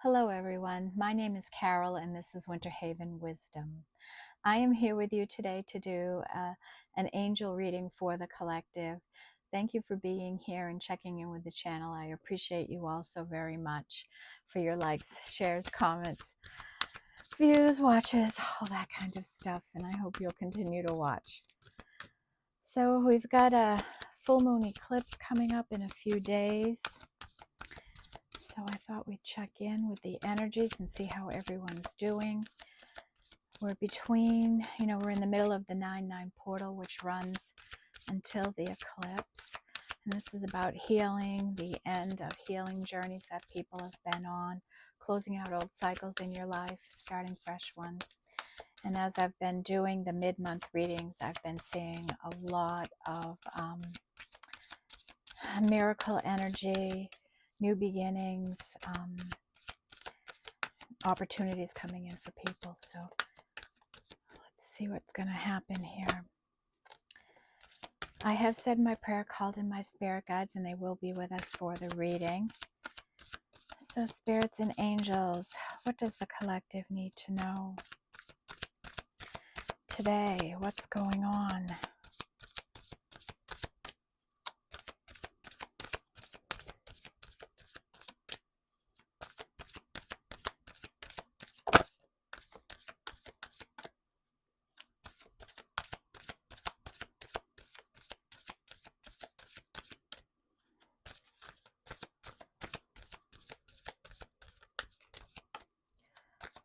Hello, everyone. My name is Carol, and this is Winter Haven Wisdom. I am here with you today to do an angel reading for the collective. Thank you for being here and checking in with the channel. I appreciate you all so very much for your likes, shares, comments, views, watches, all that kind of stuff. And I hope you'll continue to watch. So we've got a full moon eclipse coming up in a few days. So I thought we'd check in with the energies and see how everyone's doing. We're between, we're in the middle of the 9/9 portal, which runs until the eclipse. And this is about healing, the end of healing journeys that people have been on, closing out old cycles in your life, starting fresh ones. And as I've been doing the mid-month readings, I've been seeing a lot of miracle energy, new beginnings, opportunities coming in for people. So let's see what's going to happen here. I have said my prayer, called in my spirit guides, and they will be with us for the reading. So spirits and angels, what does the collective need to know today? What's going on?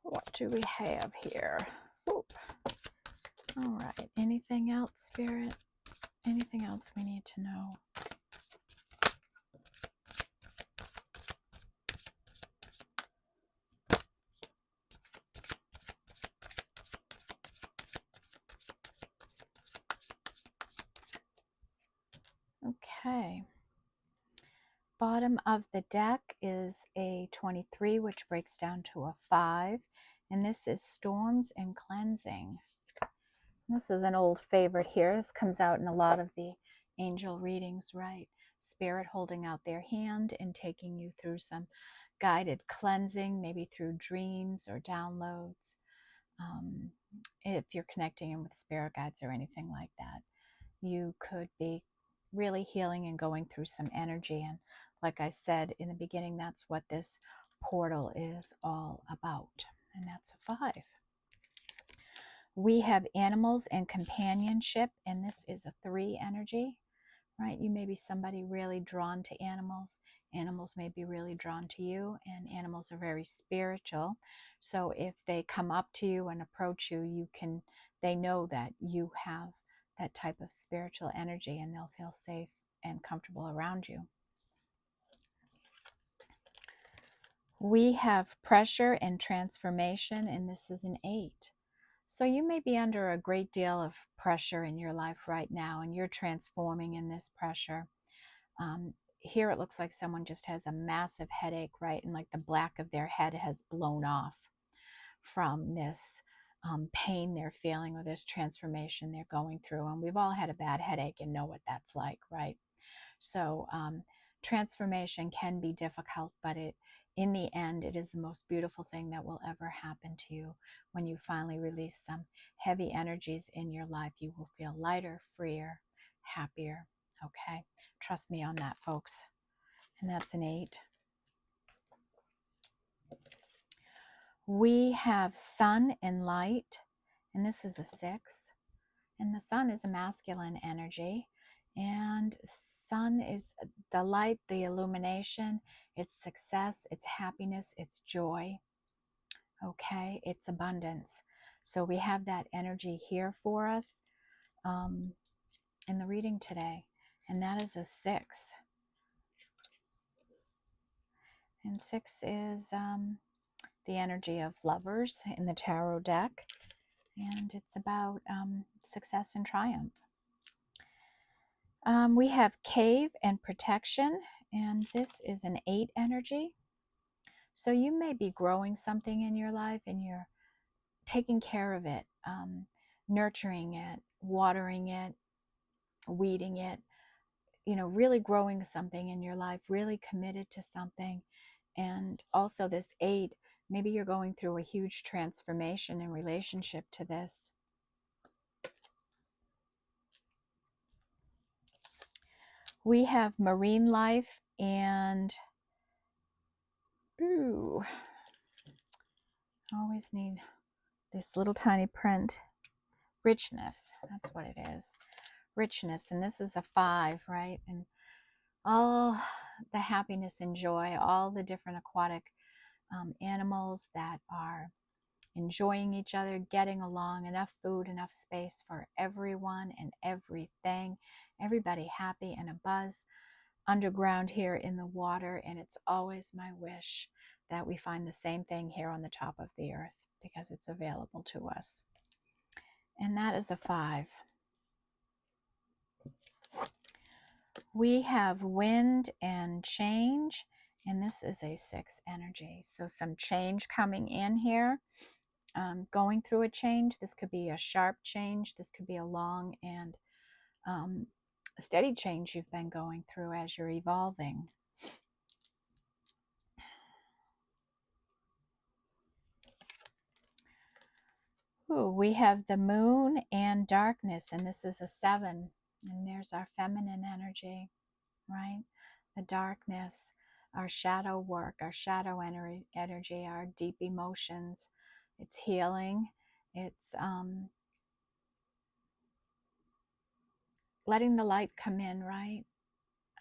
What do we have here? Oop. All right. Anything else, Spirit? Anything else we need to know? Okay. Bottom of the deck is a 23, which breaks down to a 5. And this is Storms and Cleansing. This is an old favorite here. This comes out in a lot of the angel readings, right? Spirit holding out their hand and taking you through some guided cleansing, maybe through dreams or downloads. If you're connecting in with spirit guides or anything like that, you could be really healing and going through some energy. And like I said in the beginning, that's what this portal is all about. And that's a 5. We have animals and companionship, and this is a 3 energy, right? You may be somebody really drawn to animals. Animals may be really drawn to you, and animals are very spiritual. So if they come up to you and approach you, they know that you have that type of spiritual energy, and they'll feel safe and comfortable around you. We have pressure and transformation, and this is an 8. So you may be under a great deal of pressure in your life right now, and you're transforming in this pressure. Here it looks like someone just has a massive headache, right? And like the back of their head has blown off from this pain they're feeling or this transformation they're going through. And we've all had a bad headache and know what that's like, right? So transformation can be difficult, but in the end, it is the most beautiful thing that will ever happen to you. When you finally release some heavy energies in your life, you will feel lighter, freer, happier. Okay, trust me on that, folks. And that's an 8. We have sun and light, and this is a 6. And the sun is a masculine energy. And sun is the light, the illumination, it's success, it's happiness, it's joy. Okay, it's abundance. So we have that energy here for us in the reading today. And that is a 6. And 6 is the energy of lovers in the tarot deck. And it's about success and triumph. We have cave and protection, and this is an 8 energy. So you may be growing something in your life and you're taking care of it, nurturing it, watering it, weeding it, really growing something in your life, really committed to something. And also this 8, maybe you're going through a huge transformation in relationship to this. We have marine life and, ooh, always need this little tiny print. Richness, that's what it is. Richness, and this is a 5, right? And all the happiness and joy, all the different aquatic animals that are enjoying each other, getting along, enough food, enough space for everyone and everything, everybody happy and a buzz underground here in the water. And it's always my wish that we find the same thing here on the top of the earth, because it's available to us. And that is a 5. We have wind and change, and this is a 6 energy. So some change coming in here, going through a change. This could be a sharp change. This could be a long and steady change you've been going through as you're evolving. Ooh, we have the moon and darkness, and this is a 7. And there's our feminine energy, right? The darkness, our shadow work, our shadow energy, our deep emotions. It's healing. It's letting the light come in, right?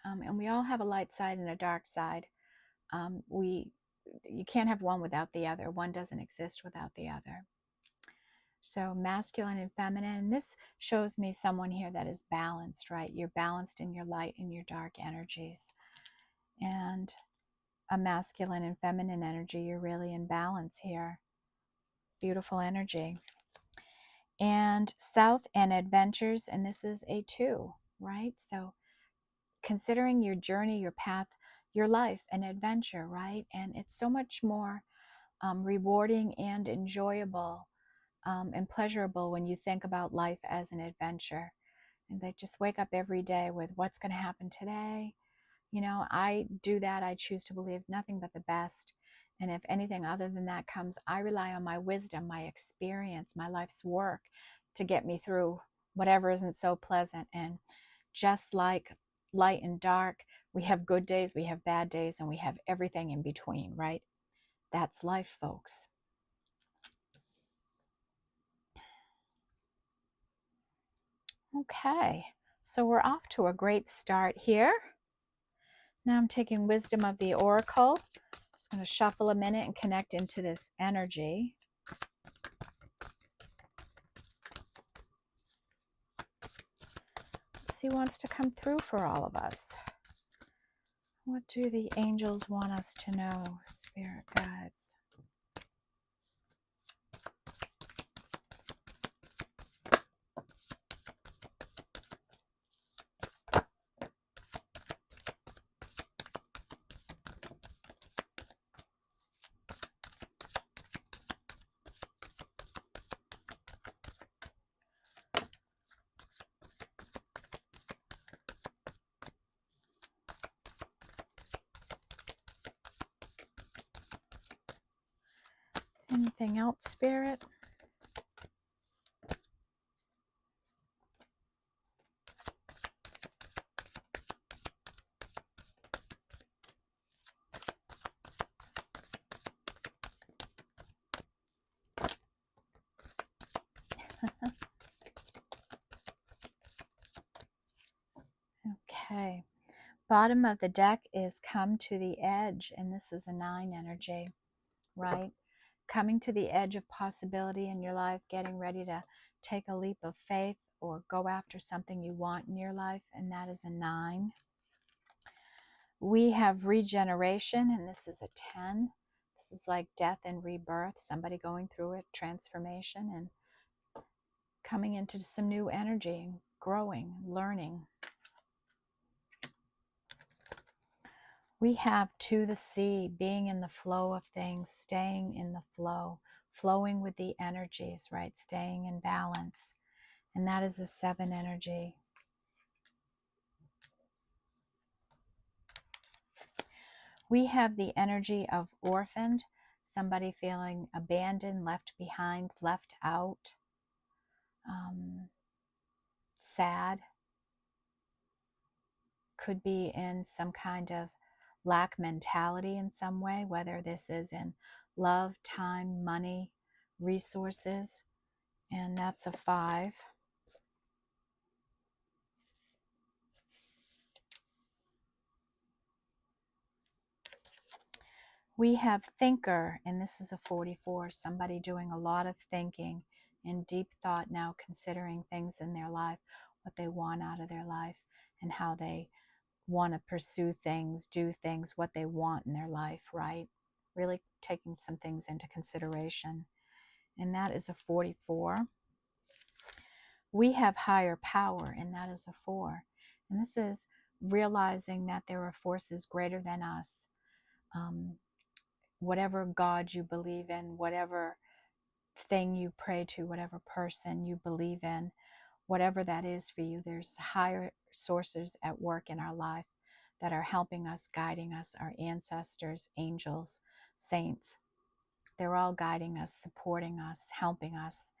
And we all have a light side and a dark side. You can't have one without the other. One doesn't exist without the other. So masculine and feminine. And this shows me someone here that is balanced, right? You're balanced in your light and your dark energies. And a masculine and feminine energy, you're really in balance here. Beautiful energy. And south and adventures, and this is a 2, right? So considering your journey, your path, your life, an adventure, right? And it's so much more rewarding and enjoyable and pleasurable when you think about life as an adventure. And they just wake up every day with what's going to happen today. You know, I do that. I choose to believe nothing but the best. And if anything other than that comes, I rely on my wisdom, my experience, my life's work to get me through whatever isn't so pleasant. And just like light and dark, we have good days, we have bad days, and we have everything in between, right? That's life, folks. Okay, so we're off to a great start here. Now I'm taking Wisdom of the Oracle. Just going to shuffle a minute and connect into this energy. Let's see who wants to come through for all of us. What do the angels want us to know, spirit guides? Anything else, Spirit? Okay. Bottom of the deck is come to the edge, and this is a 9 energy, right? Coming to the edge of possibility in your life, getting ready to take a leap of faith or go after something you want in your life, and that is a 9. We have regeneration, and this is a 10. This is like death and rebirth, somebody going through it, transformation, and coming into some new energy, growing, learning. We have to the sea, being in the flow of things, staying in the flow, flowing with the energies, right? Staying in balance. And that is a 7 energy. We have the energy of orphaned, somebody feeling abandoned, left behind, left out, sad, could be in some kind of lack mentality in some way, whether this is in love, time, money, resources, and that's a 5. We have thinker, and this is a 44, somebody doing a lot of thinking and deep thought now, considering things in their life, what they want out of their life, and how they want to pursue things, do things, what they want in their life, right? Really taking some things into consideration. And that is a 44. We have higher power, and that is a 4. And this is realizing that there are forces greater than us. Whatever God you believe in, whatever thing you pray to, whatever person you believe in, whatever that is for you, there's higher sources at work in our life that are helping us, guiding us, our ancestors, angels, saints. They're all guiding us, supporting us, helping us.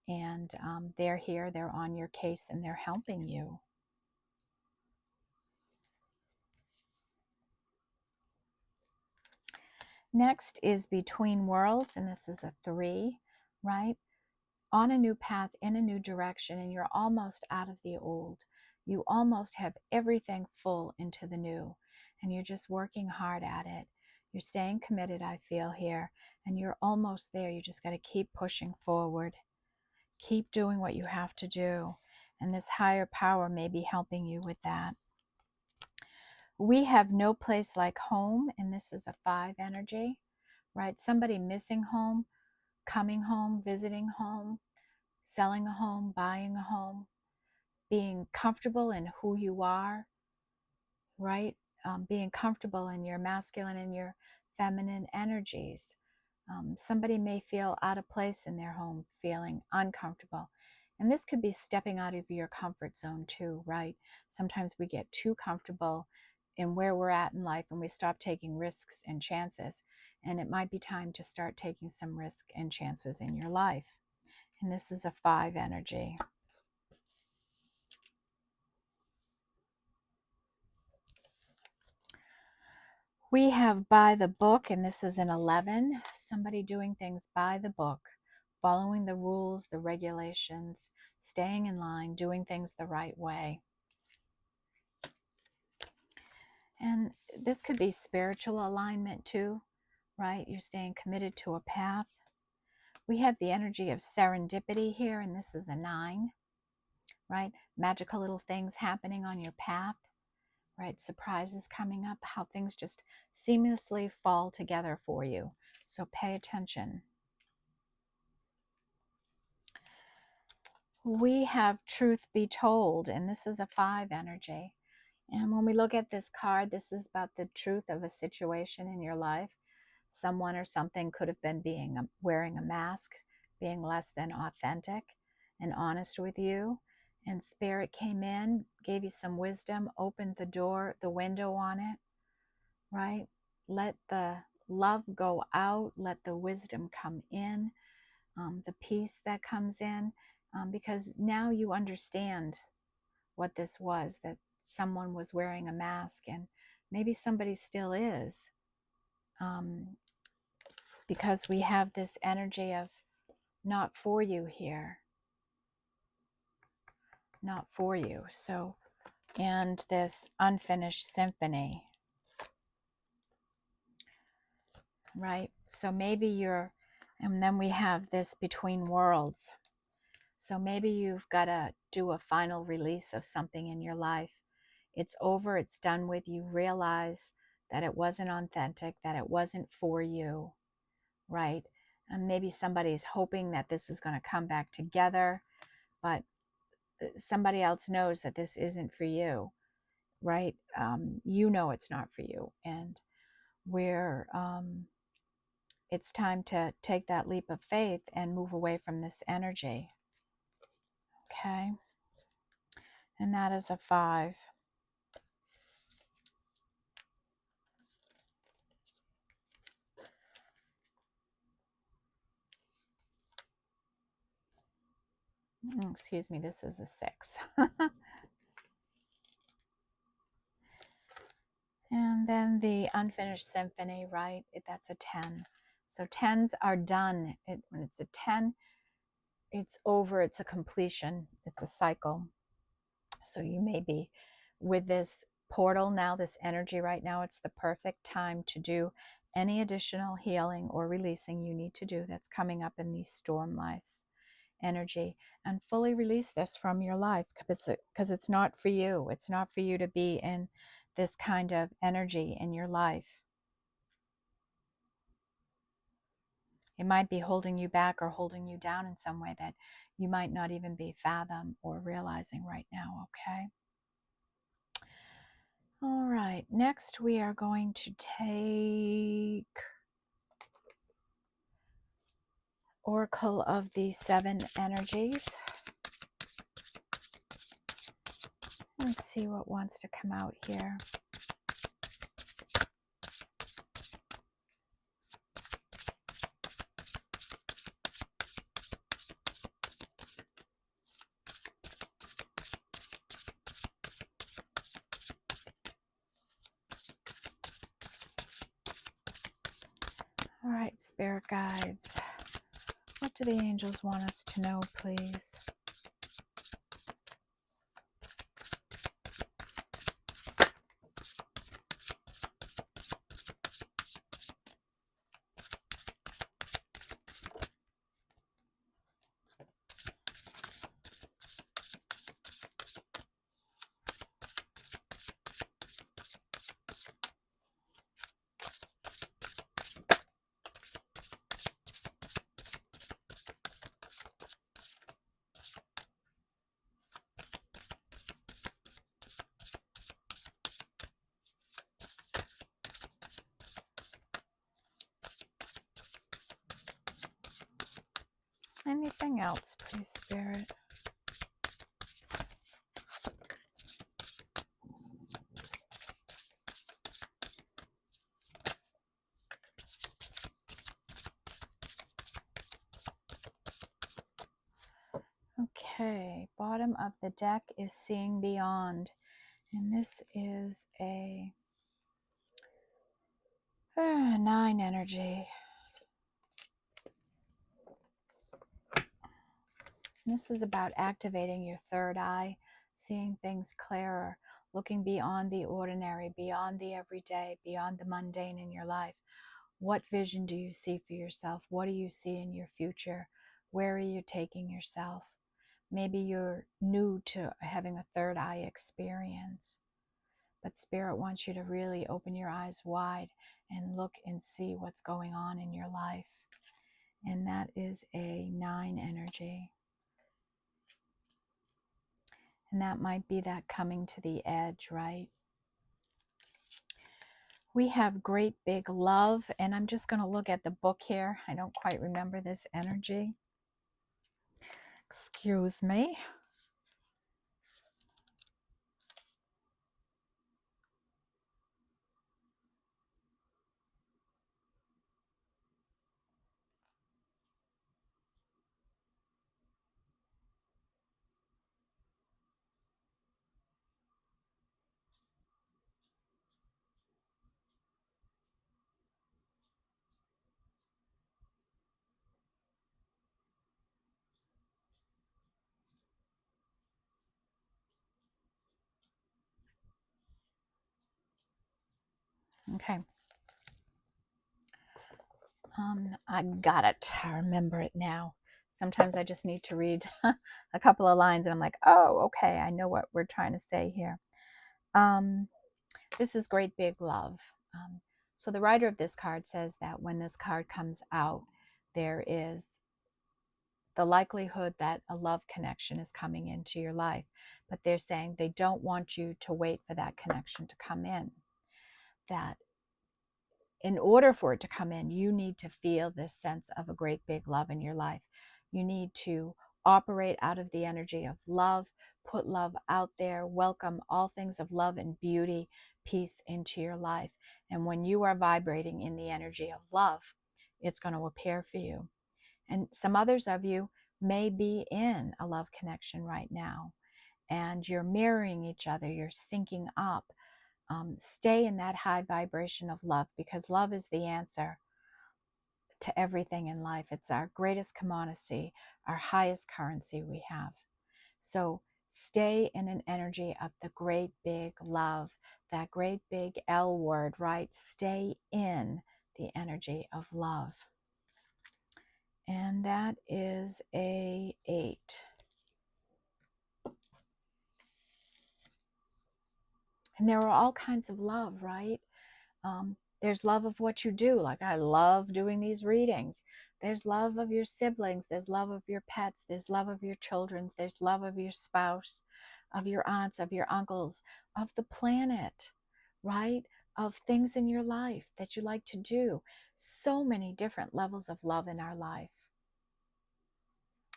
And they're here, they're on your case, and they're helping you. Next is Between Worlds, and this is a 3, right? On a new path, in a new direction, and you're almost out of the old. You almost have everything full into the new, and you're just working hard at it. You're staying committed, I feel here, and you're almost there. You just got to keep pushing forward. Keep doing what you have to do, and this higher power may be helping you with that. We have no place like home, and this is a 5 energy, right? Somebody missing home, coming home, visiting home, selling a home, buying a home, being comfortable in who you are, right? Being comfortable in your masculine and your feminine energies. Somebody may feel out of place in their home, feeling uncomfortable. And this could be stepping out of your comfort zone too, right? Sometimes we get too comfortable in where we're at in life and we stop taking risks and chances. And it might be time to start taking some risk and chances in your life. And this is a 5 energy. We have by the book, and this is an 11, somebody doing things by the book, following the rules, the regulations, staying in line, doing things the right way. And this could be spiritual alignment too, right? You're staying committed to a path. We have the energy of serendipity here, and this is a 9, right? Magical little things happening on your path, right? Surprises coming up, how things just seamlessly fall together for you. So pay attention. We have truth be told, and this is a 5 energy. And when we look at this card, this is about the truth of a situation in your life. Someone or something could have been wearing a mask, being less than authentic and honest with you. And Spirit came in, gave you some wisdom, opened the door, the window on it, right? Let the love go out, let the wisdom come in, the peace that comes in, because now you understand what this was, that someone was wearing a mask, and maybe somebody still is, because we have this energy of not for you here, not for you. So, and this unfinished symphony, right? So maybe you're, and then we have this between worlds. So maybe you've got to do a final release of something in your life. It's over, it's done with. You realize that it wasn't authentic, that it wasn't for you, right? And maybe somebody's hoping that this is going to come back together, but somebody else knows that this isn't for you, right? You know it's not for you. And we're, it's time to take that leap of faith and move away from this energy. Okay. And that is a 5. Excuse me, this is a 6. And then the unfinished symphony, right? That's a 10. So 10s are done. When it's a 10, it's over. It's a completion. It's a cycle. So you may be with this portal now, this energy right now. It's the perfect time to do any additional healing or releasing you need to do that's coming up in these storm lives energy, and fully release this from your life, because it's not for you. It's not for you to be in this kind of energy in your life. It might be holding you back or holding you down in some way that you might not even be fathom or realizing right now, okay? All right, next we are going to take Oracle of the 7 energies. Let's see what wants to come out here. All right, spirit guides. What do the angels want us to know, please? Anything else, please, Spirit? Okay, bottom of the deck is Seeing Beyond. And this is a 9 energy. And this is about activating your third eye, seeing things clearer, looking beyond the ordinary, beyond the everyday, beyond the mundane in your life. What vision do you see for yourself? What do you see in your future? Where are you taking yourself? Maybe you're new to having a third eye experience, but Spirit wants you to really open your eyes wide and look and see what's going on in your life. And that is a 9 energy. And that might be that coming to the edge, right? We have Great Big Love, and I'm just going to look at the book here. I don't quite remember this energy. Excuse me. Okay. I got it. I remember it now. Sometimes I just need to read a couple of lines and I'm like, oh, okay, I know what we're trying to say here. This is Great Big Love. So the writer of this card says that when this card comes out, there is the likelihood that a love connection is coming into your life. But they're saying they don't want you to wait for that connection to come in. That in order for it to come in, you need to feel this sense of a great big love in your life. You need to operate out of the energy of love, put love out there, welcome all things of love and beauty, peace into your life. And when you are vibrating in the energy of love, it's going to appear for you. And some others of you may be in a love connection right now, and you're mirroring each other, you're syncing up. Stay in that high vibration of love, because love is the answer to everything in life. It's our greatest commodity, our highest currency we have. So stay in an energy of the great big love, that great big L word, right? Stay in the energy of love. And that is a 8. And there are all kinds of love, right? There's love of what you do. Like, I love doing these readings. There's love of your siblings. There's love of your pets. There's love of your children. There's love of your spouse, of your aunts, of your uncles, of the planet, right? Of things in your life that you like to do. So many different levels of love in our life.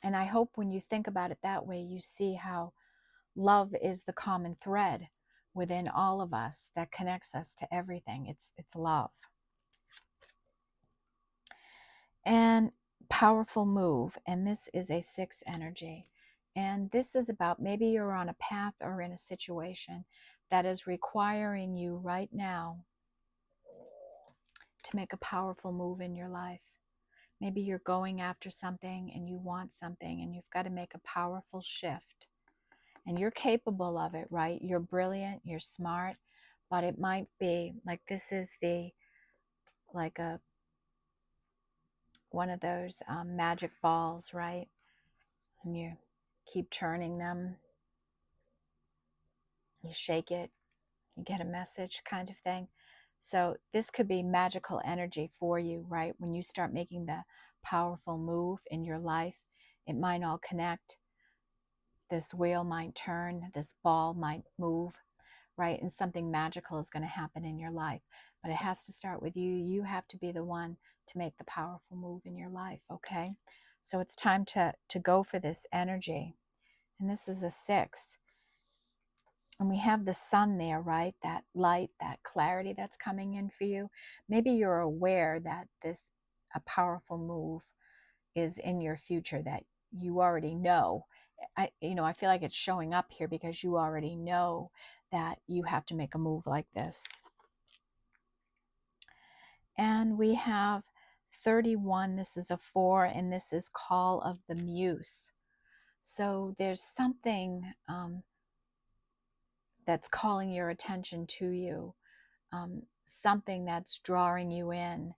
And I hope when you think about it that way, you see how love is the common thread within all of us that connects us to everything. It's love. And powerful move, and this is a 6 energy. And this is about, maybe you're on a path or in a situation that is requiring you right now to make a powerful move in your life. Maybe you're going after something and you want something, and you've got to make a powerful shift. And you're capable of it, right? You're brilliant, you're smart, but it might be like, this is one of those magic balls, right? And you keep turning them, you shake it, you get a message, kind of thing. So this could be magical energy for you, right? When you start making the powerful move in your life, it might all connect. This wheel might turn, this ball might move, right? And something magical is going to happen in your life. But it has to start with you. You have to be the one to make the powerful move in your life, okay? So it's time to go for this energy. And this is a 6. And we have the sun there, right? That light, that clarity that's coming in for you. Maybe you're aware that a powerful move is in your future, that you already know. I feel like it's showing up here because you already know that you have to make a move like this. And we have 31. This is a 4, and this is Call of the Muse. So there's something that's calling your attention to you, something that's drawing you in,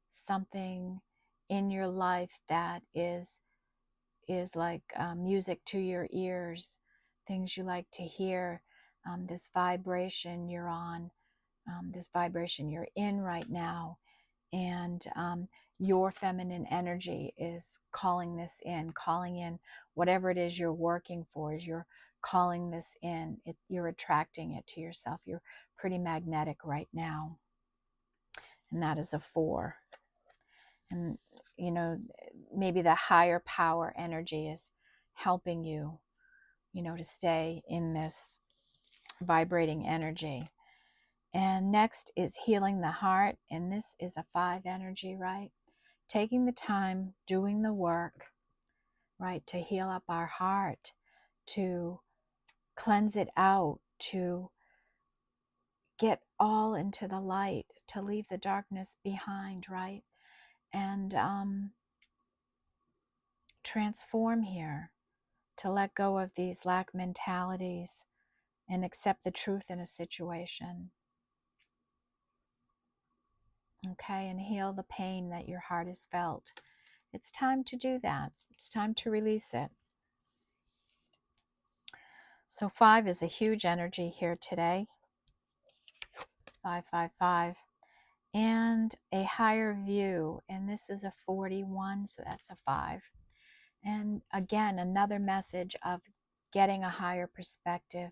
something in your life that is like music to your ears, things you like to hear, this vibration you're on, this vibration you're in right now. And your feminine energy is calling in whatever it is you're working for. As you're calling this in, you're attracting it to yourself. You're pretty magnetic right now. And that is a 4. And, maybe the higher power energy is helping you, to stay in this vibrating energy. And next is healing the heart. And this is a 5 energy, right? Taking the time, doing the work, right, to heal up our heart, to cleanse it out, to get all into the light, to leave the darkness behind, right? And transform here, to let go of these lack mentalities and accept the truth in a situation. Okay, and heal the pain that your heart has felt. It's time to do that. It's time to release it. So 5 is a huge energy here today. 555. And a higher view. And this is a 41, so that's a 5. And again, another message of getting a higher perspective,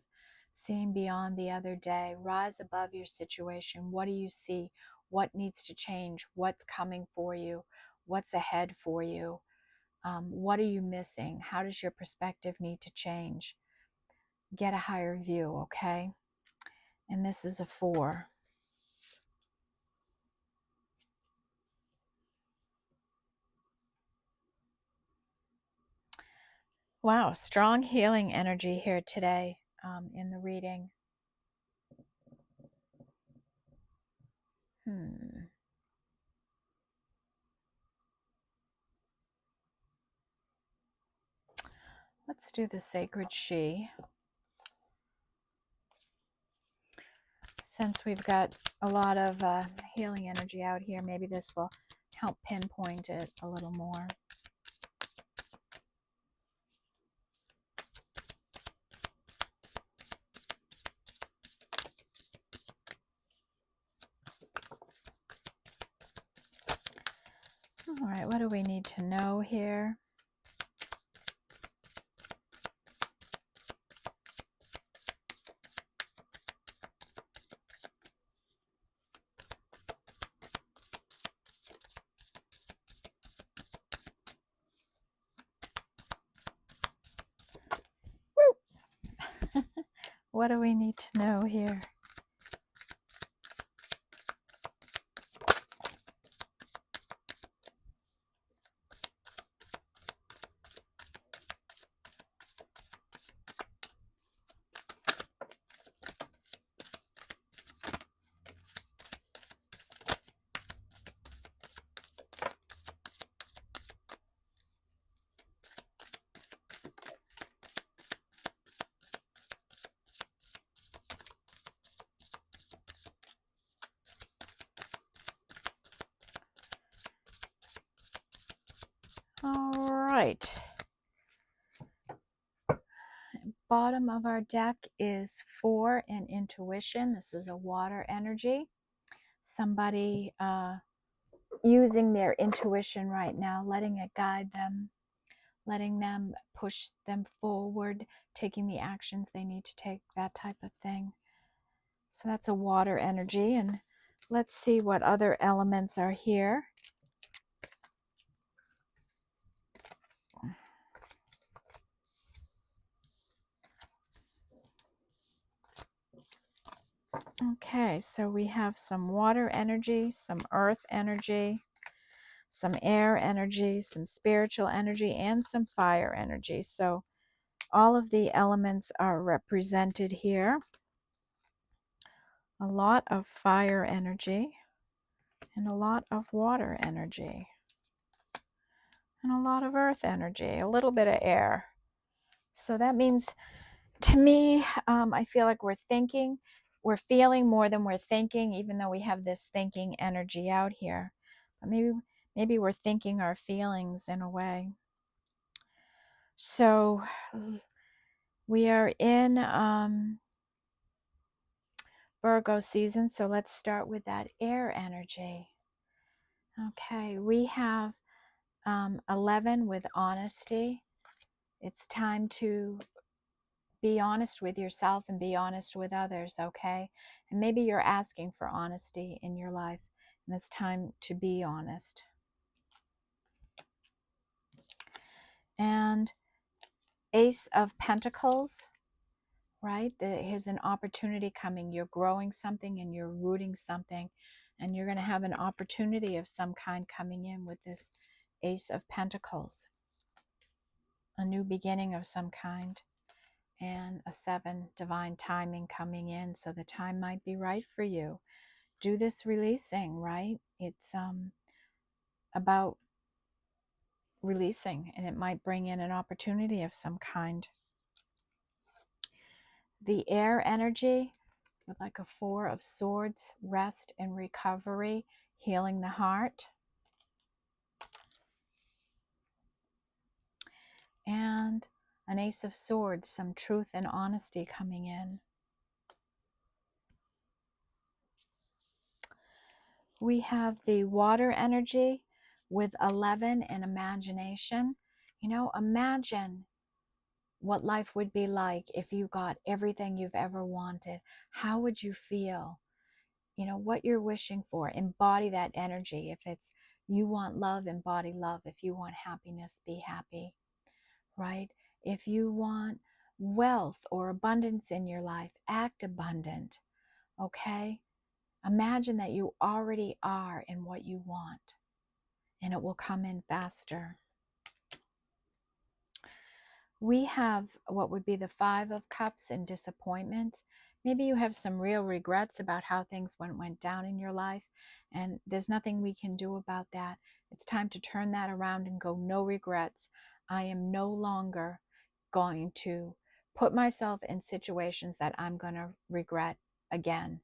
seeing beyond the other day. Rise above your situation. What do you see? What needs to change? What's coming for you? What's ahead for you? What are you missing? How does your perspective need to change? Get a higher view, okay? And this is a 4. Wow, strong healing energy here today in the reading. Let's do the Sacred She. Since we've got a lot of healing energy out here, maybe this will help pinpoint it a little more. All right, what do we need to know here? What do we need to know here? All right. Bottom of our deck is 4 in Intuition. This is a water energy. Somebody using their intuition right now, letting it guide them, letting them push them forward, taking the actions they need to take, that type of thing. So that's a water energy. And let's see what other elements are here. Okay, so we have some water energy, some earth energy, some air energy, some spiritual energy, and some fire energy. So all of the elements are represented here. A lot of fire energy and a lot of water energy and a lot of earth energy, a little bit of air. So that means, to me, I feel like we're feeling more than we're thinking, even though we have this thinking energy out here. But maybe we're thinking our feelings in a way. So we are in Virgo season, so let's start with that air energy. Okay, we have 11 with honesty. It's time to be honest with yourself and be honest with others, okay? And maybe you're asking for honesty in your life, and it's time to be honest. And Ace of Pentacles, right? Here's an opportunity coming. You're growing something and you're rooting something, and you're going to have an opportunity of some kind coming in with this Ace of Pentacles. A new beginning of some kind. And a 7, divine timing coming in. So the time might be right for you. Do this releasing, right? It's about releasing, and it might bring in an opportunity of some kind. The air energy with like a 4 of Swords, rest and recovery, healing the heart. And an Ace of Swords, some truth and honesty coming in. We have the water energy with 11 and imagination. You know, imagine what life would be like if you got everything you've ever wanted. How would you feel? You know, what you're wishing for, embody that energy. If it's you want love, embody love. If you want happiness, be happy, right? If you want wealth or abundance in your life, act abundant, okay? Imagine that you already are in what you want, and it will come in faster. We have what would be the Five of Cups and disappointments. Maybe you have some real regrets about how things went down in your life, and there's nothing we can do about that. It's time to turn that around and go, no regrets. I am no longer going to put myself in situations that I'm going to regret again.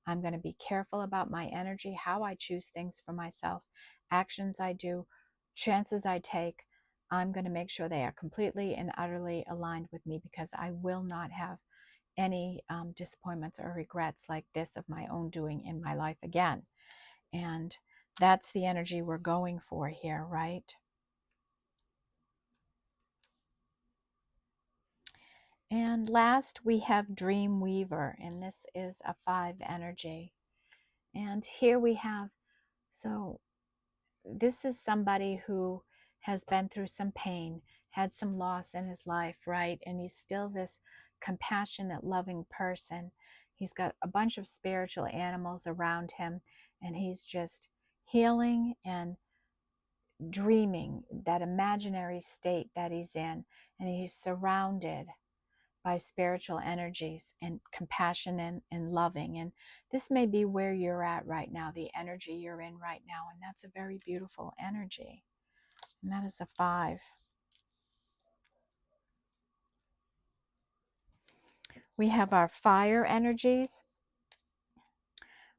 I'm going to be careful about my energy, how I choose things for myself, actions I do, chances I take. I'm going to make sure they are completely and utterly aligned with me, because I will not have any disappointments or regrets like this of my own doing in my life again. And that's the energy we're going for here, right? And last, we have Dream Weaver, and this is a 5 energy. And here we have, so this is somebody who has been through some pain, had some loss in his life, right? And he's still this compassionate, loving person. He's got a bunch of spiritual animals around him, and he's just healing and dreaming that imaginary state that he's in. And he's surrounded by spiritual energies and compassion and loving. And this may be where you're at right now, the energy you're in right now. And that's a very beautiful energy. And that is a 5. We have our fire energies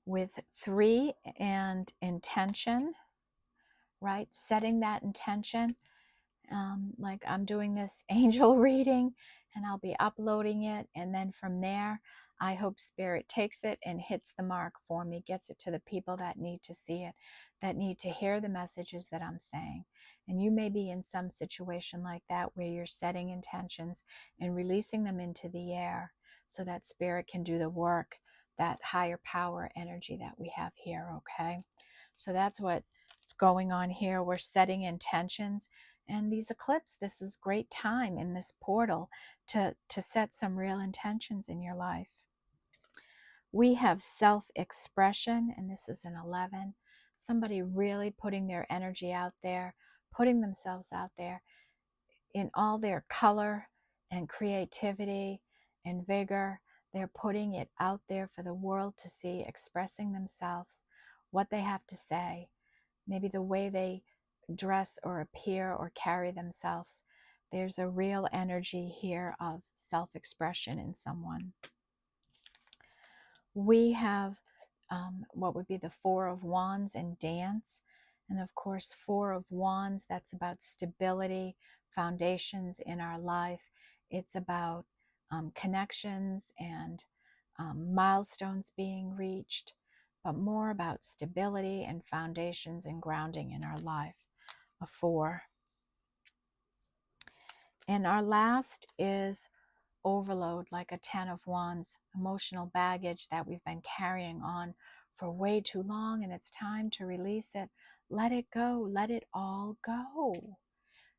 with 3 and intention, right? Setting that intention. Like I'm doing this angel reading and I'll be uploading it. And then from there, I hope Spirit takes it and hits the mark for me, gets it to the people that need to see it, that need to hear the messages that I'm saying. And you may be in some situation like that where you're setting intentions and releasing them into the air so that Spirit can do the work, that higher power energy that we have here, okay? So that's what's going on here. We're setting intentions. And these eclipses, this is great time in this portal to set some real intentions in your life. We have self-expression, and this is an 11. Somebody really putting their energy out there, putting themselves out there in all their color and creativity and vigor. They're putting it out there for the world to see, expressing themselves, what they have to say, maybe the way they dress or appear or carry themselves. There's a real energy here of self-expression in someone. We have what would be the 4 of Wands and dance. And of course, 4 of Wands, that's about stability, foundations in our life. It's about connections and milestones being reached, but more about stability and foundations and grounding in our life. A 4. And our last is overload, like a 10 of Wands, emotional baggage that we've been carrying on for way too long, and it's time to release it. Let it go. Let it all go.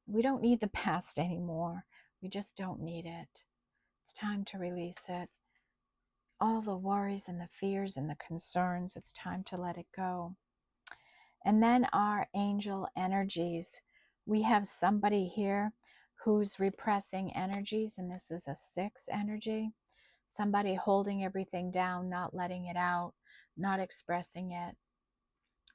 We don't need the past anymore. We just don't need it. It's time to release it. All the worries and the fears and the concerns, it's time to let it go. And then our angel energies. We have somebody here who's repressing energies, and this is a 6 energy. Somebody holding everything down, not letting it out, not expressing it,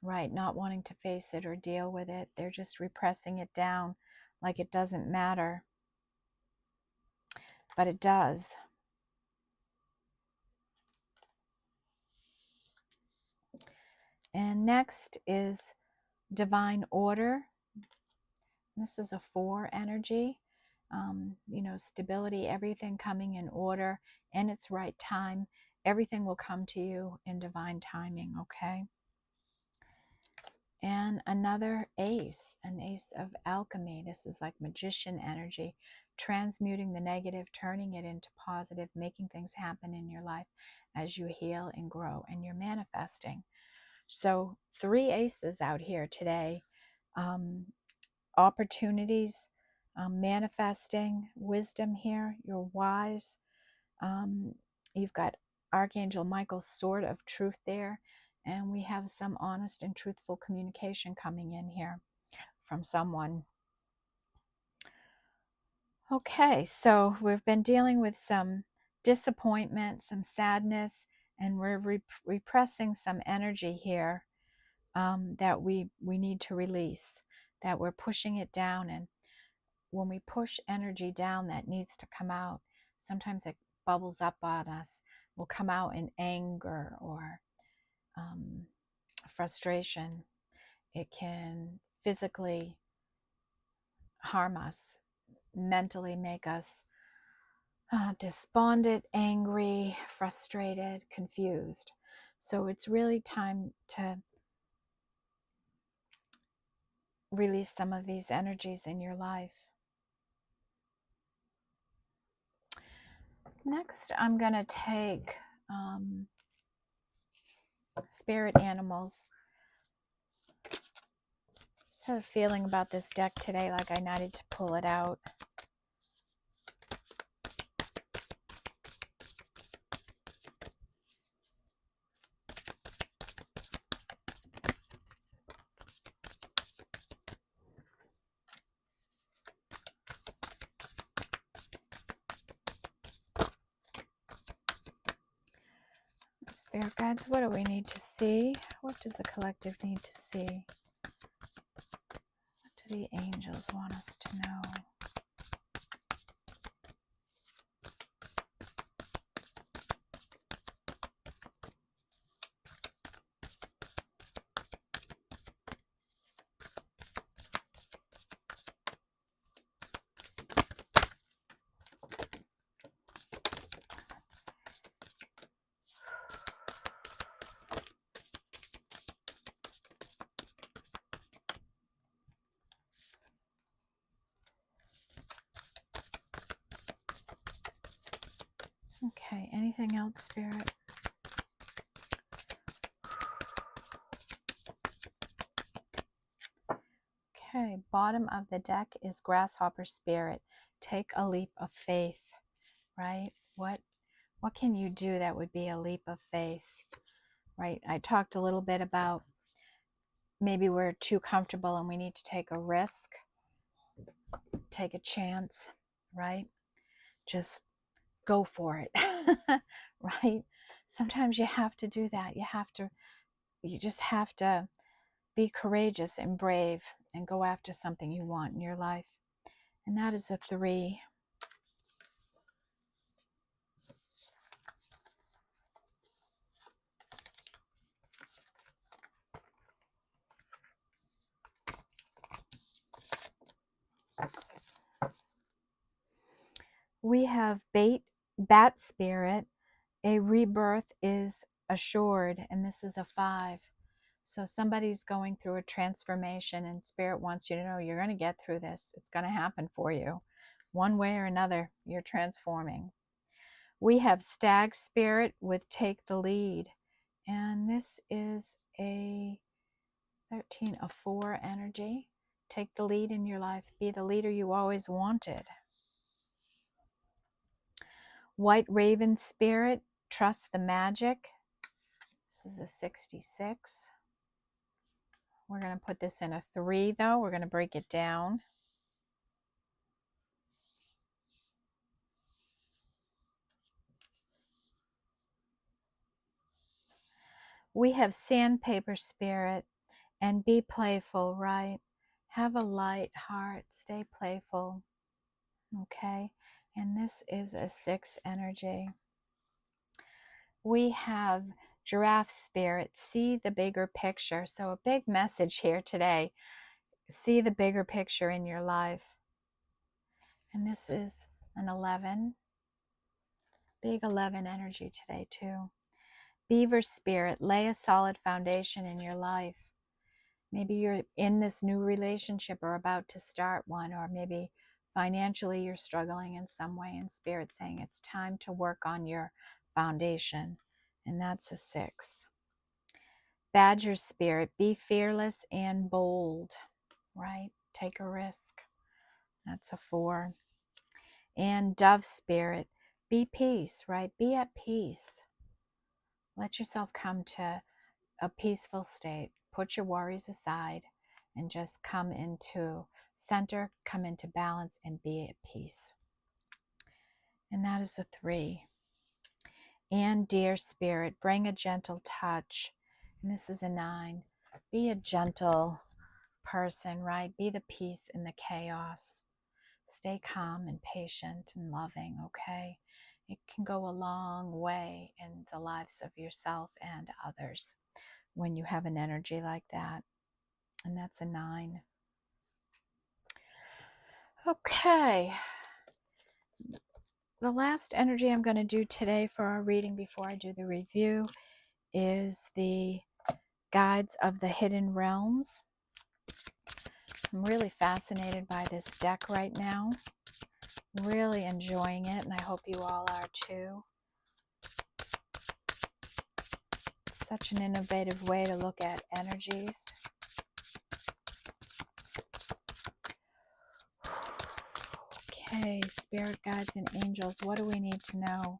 right? Not wanting to face it or deal with it. They're just repressing it down like it doesn't matter. But it does. And next is divine order. This is a 4 energy. Stability, everything coming in order in its right time. Everything will come to you in divine timing, okay? And another ace, an ace of alchemy. This is like magician energy, transmuting the negative, turning it into positive, making things happen in your life as you heal and grow and you're manifesting. So 3 aces out here today. Opportunities, manifesting, wisdom here. You're wise. You've got Archangel Michael's sword of truth there. And we have some honest and truthful communication coming in here from someone. Okay, so we've been dealing with some disappointment, some sadness, and we're repressing some energy here that we need to release, that we're pushing it down. And when we push energy down that needs to come out, sometimes it bubbles up on us, will come out in anger or frustration. It can physically harm us, mentally make us despondent, angry, frustrated, confused. So it's really time to release some of these energies in your life. Next, I'm going to take spirit animals. Just had a feeling about this deck today, like I needed to pull it out. Spirit guides, what do we need to see? What does the collective need to see? What do the angels want us to know? Okay, anything else, Spirit? Okay, bottom of the deck is Grasshopper Spirit. Take a leap of faith, right? What can you do that would be a leap of faith, right? I talked a little bit about maybe we're too comfortable and we need to take a risk, take a chance, right? Just go for it, right? Sometimes you have to do that. You just have to be courageous and brave and go after something you want in your life. And that is a 3. We have Bat Spirit. A rebirth is assured, and this is a 5. So somebody's going through a transformation, and Spirit wants you to know you're going to get through this. It's going to happen for you. One way or another, you're transforming. We have Stag Spirit with Take the Lead, and this is a 13, a 4 energy. Take the lead in your life. Be the leader you always wanted. White Raven Spirit, Trust the Magic. This is a 66. We're going to put this in a 3, though. We're going to break it down. We have Sandpaper Spirit, and be playful, right? Have a light heart. Stay playful. Okay? And this is a 6 energy. We have Giraffe Spirit. See the bigger picture. So a big message here today. See the bigger picture in your life. And this is an 11. Big 11 energy today too. Beaver Spirit, lay a solid foundation in your life. Maybe you're in this new relationship or about to start one, or maybe financially you're struggling in some way, and Spirit saying it's time to work on your foundation. And that's a 6. Badger Spirit, be fearless and bold, right? Take a risk. That's a 4. And Dove Spirit, be peace, right? Be at peace. Let yourself come to a peaceful state. Put your worries aside and just come into center, come into balance, and be at peace. and that is a 3. And dear spirit, bring a gentle touch, and this is a 9. Be a gentle person, right? Be the peace in the chaos. Stay calm and patient and loving, okay? It can go a long way in the lives of yourself and others when you have an energy like that. And that's a 9. Okay. The last energy I'm going to do today for our reading before I do the review is the Guides of the Hidden Realms. I'm really fascinated by this deck right now. Really enjoying it, and I hope you all are too. It's such an innovative way to look at energies. Okay, spirit guides and angels, what do we need to know?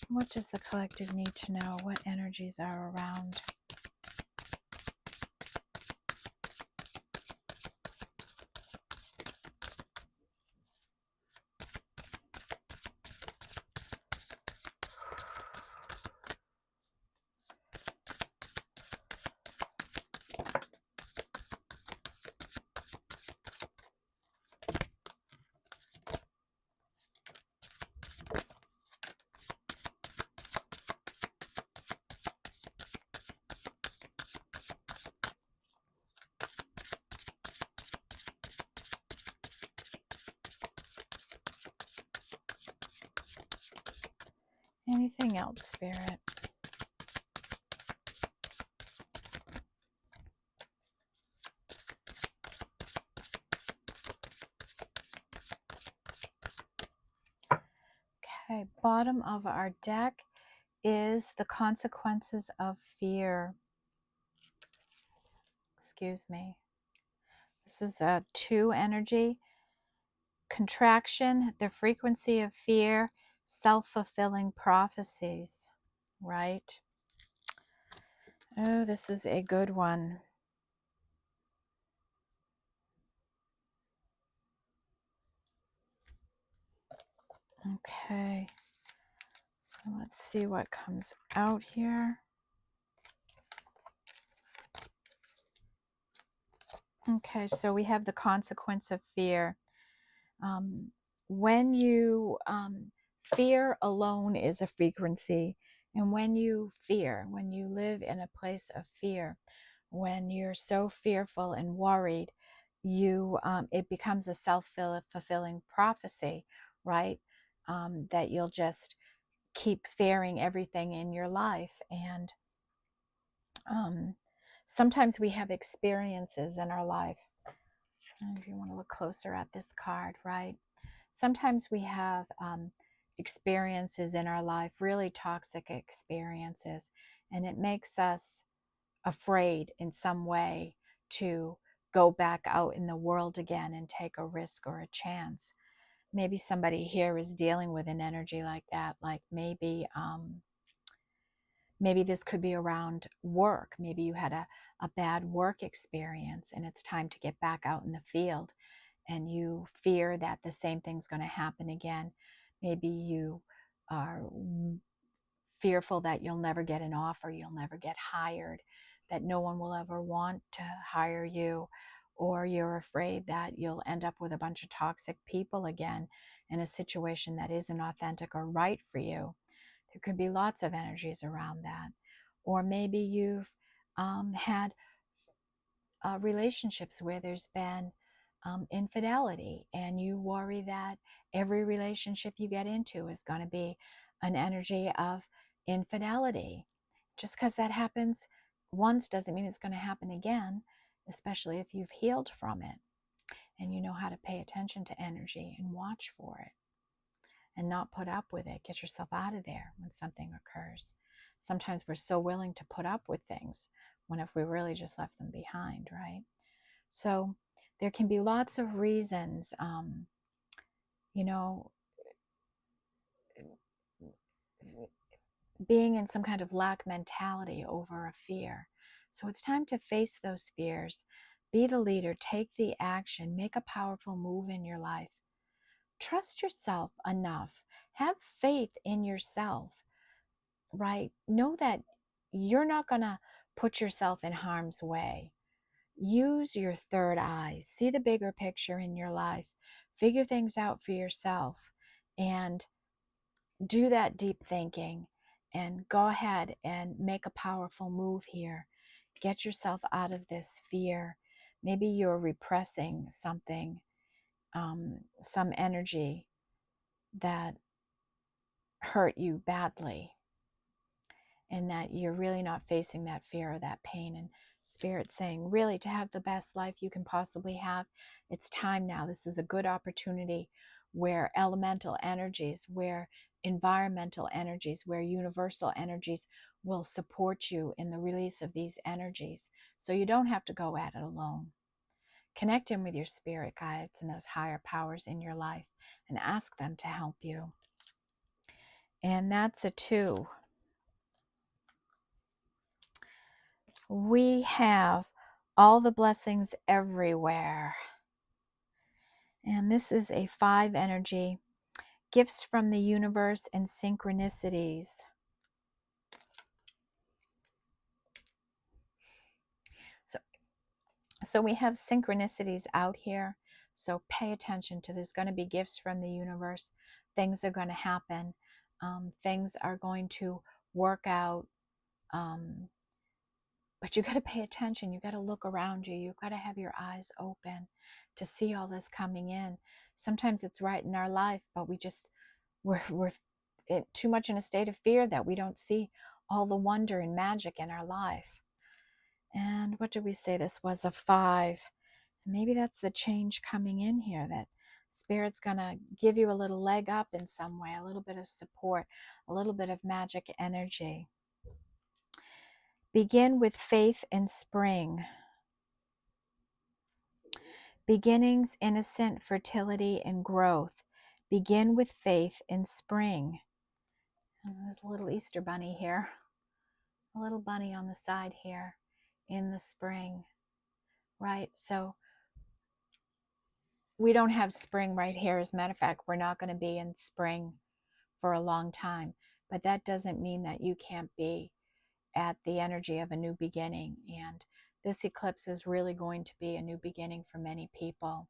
What does the collective need to know? What energies are around? Anything else, Spirit? Okay, bottom of our deck is the consequences of fear. Excuse me. This is a 2 energy. Contraction, the frequency of fear, self-fulfilling prophecies, right? Oh, this is a good one. Okay, so let's see what comes out here. Okay, so we have the consequence of fear. When you fear alone is a frequency, and when you fear, when you live in a place of fear, when you're so fearful and worried, you it becomes a self-fulfilling prophecy, right? That you'll just keep fearing everything in your life. And sometimes we have experiences in our life. If you want to look closer at this card, right? Sometimes we have experiences in our life, really toxic experiences, and it makes us afraid in some way to go back out in the world again and take a risk or a chance. Maybe somebody here is dealing with an energy like that, like maybe this could be around work. Maybe you had a bad work experience and it's time to get back out in the field, and you fear that the same thing's going to happen again. Maybe you are fearful that you'll never get an offer, you'll never get hired, that no one will ever want to hire you, or you're afraid that you'll end up with a bunch of toxic people again in a situation that isn't authentic or right for you. There could be lots of energies around that. Or maybe you've had relationships where there's been infidelity, and you worry that every relationship you get into is going to be an energy of infidelity. Just because that happens once doesn't mean it's going to happen again, especially if you've healed from it and you know how to pay attention to energy and watch for it and not put up with it. Get yourself out of there when something occurs. Sometimes we're so willing to put up with things when if we really just left them behind, right? So there can be lots of reasons, you know, being in some kind of lack mentality over a fear. So it's time to face those fears, be the leader, take the action, make a powerful move in your life. trust yourself enough. Have faith in yourself, right? Know that you're not going to put yourself in harm's way. Use your third eye. See the bigger picture in your life. Figure things out for yourself and do that deep thinking and go ahead and make a powerful move here. Get yourself out of this fear. Maybe you're repressing something, some energy that hurt you badly, and that you're really not facing that fear or that pain. And Spirit saying, really, to have the best life you can possibly have, it's time now. This is a good opportunity where elemental energies, where environmental energies, where universal energies will support you in the release of these energies. So you don't have to go at it alone. Connect in with your spirit guides and those higher powers in your life and ask them to help you. And that's a 2. We have all the blessings everywhere. And this is a 5 energy. Gifts from the universe and synchronicities. So we have synchronicities out here. So pay attention to, there's going to be gifts from the universe. Things are going to happen. Things are going to work out. But you got to pay attention. You got to look around you. You've got to have your eyes open to see all this coming in. Sometimes it's right in our life, but we're too much in a state of fear that we don't see all the wonder and magic in our life. And what did we say? This was a 5. Maybe that's the change coming in here, that Spirit's going to give you a little leg up in some way, a little bit of support, a little bit of magic energy. Begin with faith in spring. Beginnings, innocent, fertility, and growth. Begin with faith in spring. And there's a little Easter bunny here. A little bunny on the side here in the spring, right? So we don't have spring right here. As a matter of fact, we're not going to be in spring for a long time. But that doesn't mean that you can't be at the energy of a new beginning. And this eclipse is really going to be a new beginning for many people.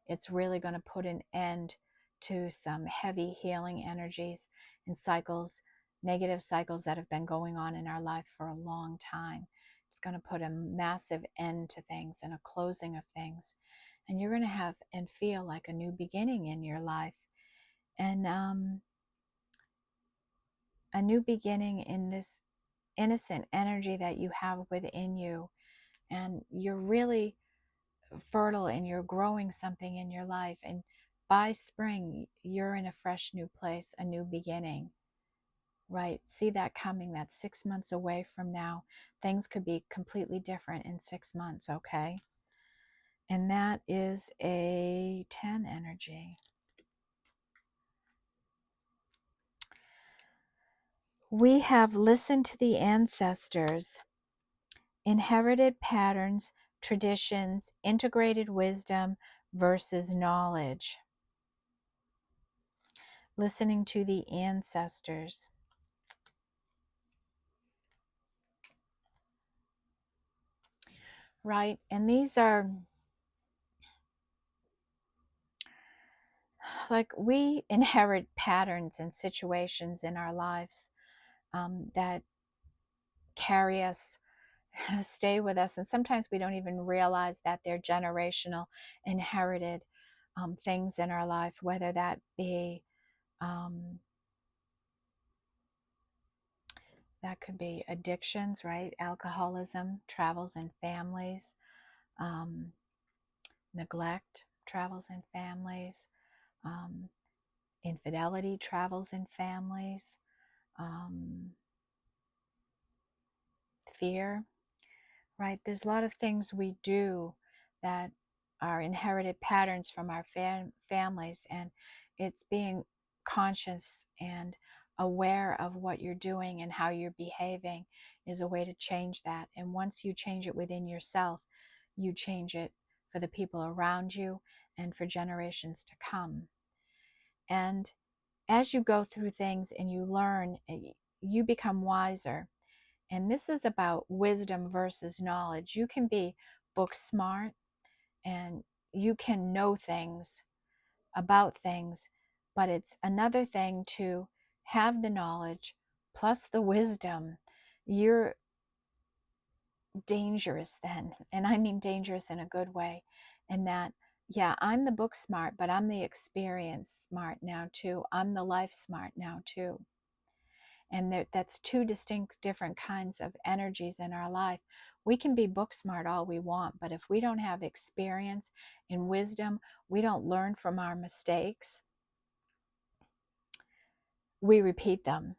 It's really going to put an end to some heavy healing energies and cycles, negative cycles that have been going on in our life for a long time. It's going to put a massive end to things and a closing of things. And you're going to have and feel like a new beginning in your life. And a new beginning in this innocent energy that you have within you. And you're really fertile and you're growing something in your life. And by spring, you're in a fresh new place, a new beginning, right? See that coming. That's 6 months away from now. Things could be completely different in 6 months, okay? And that is a 10 energy. We have listened to the ancestors, inherited patterns, traditions, integrated wisdom versus knowledge. Listening to the ancestors. Right? And these are like, we inherit patterns and situations in our lives that carry us, stay with us. And sometimes we don't even realize that they're generational, inherited things in our life, whether that be that could be addictions, right? Alcoholism travels in families. Neglect travels in families. Infidelity travels in families. Fear, right? There's a lot of things we do that are inherited patterns from our families, and it's being conscious and aware of what you're doing and how you're behaving is a way to change that. And once you change it within yourself, you change it for the people around you and for generations to come. And as you go through things and you learn, you become wiser. And this is about wisdom versus knowledge. You can be book smart and you can know things about things, but it's another thing to have the knowledge plus the wisdom. You're dangerous then. And I mean dangerous in a good way. And that, yeah, I'm the book smart, but I'm the experience smart now too. I'm the life smart now too. And that's two distinct different kinds of energies in our life. We can be book smart all we want, but if we don't have experience and wisdom, we don't learn from our mistakes, we repeat them,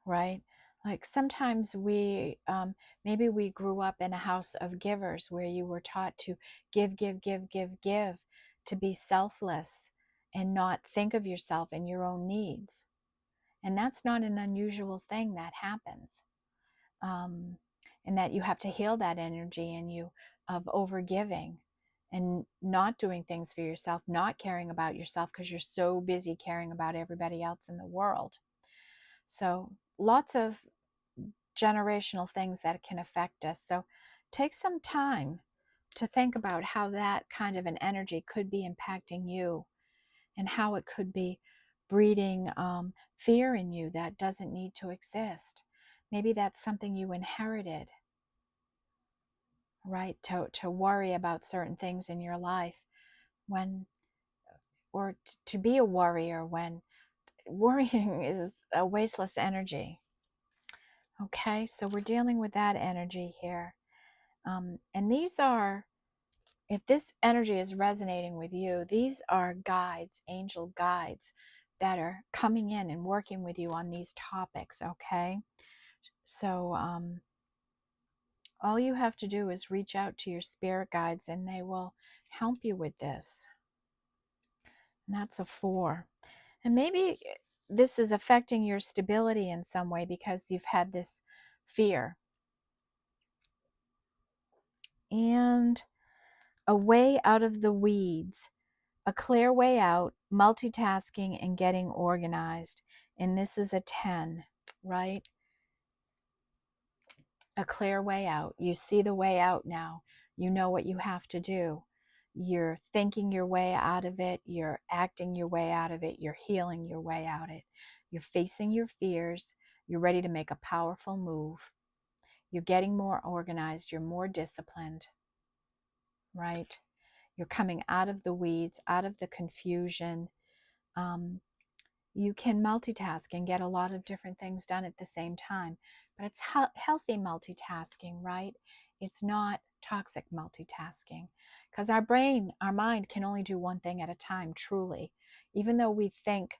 right? Like sometimes maybe we grew up in a house of givers where you were taught to give, give, give, give, give, to be selfless and not think of yourself and your own needs. And that's not an unusual thing that happens. Um, and that you have to heal that energy in you of overgiving and not doing things for yourself, not caring about yourself because you're so busy caring about everybody else in the world. So lots of generational things that can affect us. So take some time to think about how that kind of an energy could be impacting you and how it could be breeding fear in you that doesn't need to exist. Maybe that's something you inherited, right? To worry about certain things in your life when, or to be a warrior when worrying is a wasteless energy. Okay, so we're dealing with that energy here. And these are, if this energy is resonating with you, these are guides, angel guides that are coming in and working with you on these topics, okay? So all you have to do is reach out to your spirit guides and they will help you with this. And that's a 4. And maybe this is affecting your stability in some way because you've had this fear. And a way out of the weeds, a clear way out, multitasking and getting organized. And this is a 10, right? A clear way out. You see the way out now. You know what you have to do. You're thinking your way out of it. You're acting your way out of it. You're healing your way out of it. You're facing your fears. You're ready to make a powerful move. You're getting more organized. You're more disciplined, right? You're coming out of the weeds, out of the confusion. You can multitask and get a lot of different things done at the same time, but it's healthy multitasking, right? It's not toxic multitasking because our brain, our mind can only do one thing at a time, truly. Even though we think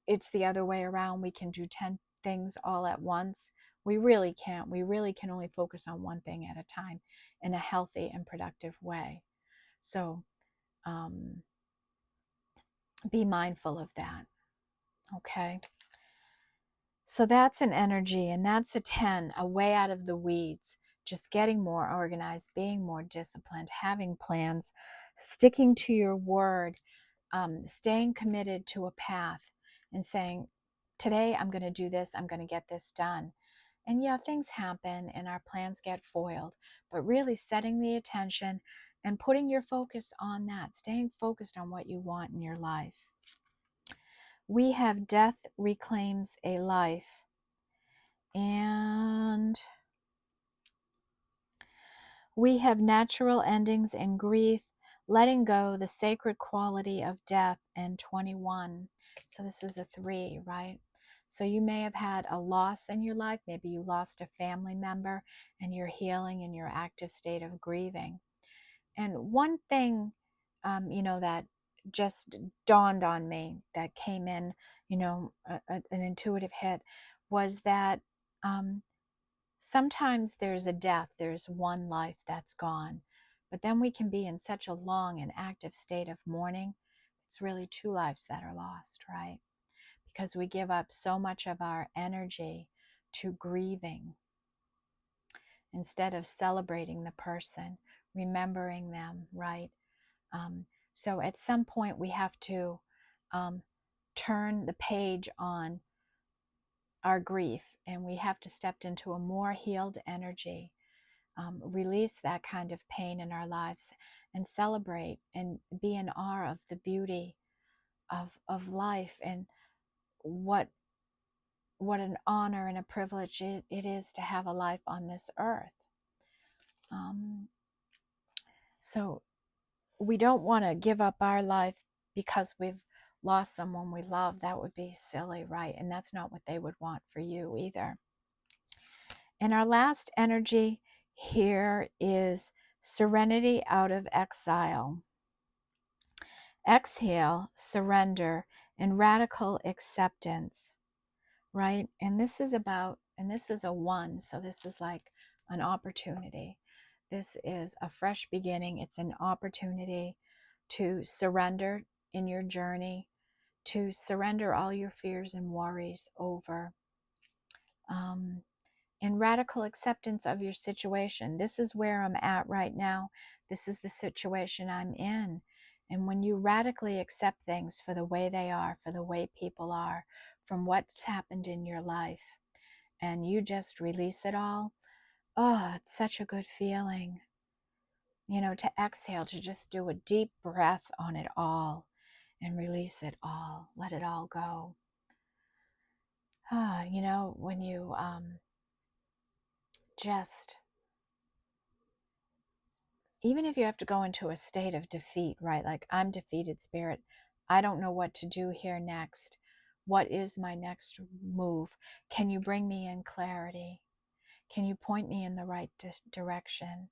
it's the other way around, we can do 10 things all at once. We really can't. We really can only focus on one thing at a time in a healthy and productive way. So be mindful of that. Okay. So that's an energy, and that's a 10, a way out of the weeds, just getting more organized, being more disciplined, having plans, sticking to your word, staying committed to a path and saying, today I'm going to do this, I'm going to get this done. And yeah, things happen and our plans get foiled, but really setting the attention and putting your focus on that, staying focused on what you want in your life. We have death reclaims a life. And we have natural endings and grief, letting go the sacred quality of death, and 21. So this is a 3, right? So you may have had a loss in your life. Maybe you lost a family member and you're healing in your active state of grieving. And one thing, that just dawned on me that came in, an intuitive hit was that sometimes there's a death, there's one life that's gone, but then we can be in such a long and active state of mourning. It's really 2 lives that are lost, right? Because we give up so much of our energy to grieving instead of celebrating the person, remembering them, right? So at some point we have to turn the page on our grief, and we have to step into a more healed energy, release that kind of pain in our lives, and celebrate and be in awe of the beauty of life, and what an honor and a privilege it is to have a life on this earth. So we don't want to give up our life because we've lost someone we love. That would be silly, right? And that's not what they would want for you either. And our last energy here is serenity out of exile. Exhale, surrender, and radical acceptance, right? And this is a 1, so this is like an opportunity. This is a fresh beginning. It's an opportunity to surrender in your journey, to surrender all your fears and worries over, and radical acceptance of your situation. This is where I'm at right now. This is the situation I'm in. And when you radically accept things for the way they are, for the way people are, from what's happened in your life, and you just release it all, oh, it's such a good feeling. You know, to exhale, to just do a deep breath on it all and release it all. Let it all go. You know, when you just, even if you have to go into a state of defeat, right? Like, I'm defeated, spirit. I don't know what to do here next. What is my next move? Can you bring me in clarity? Can you point me in the right direction?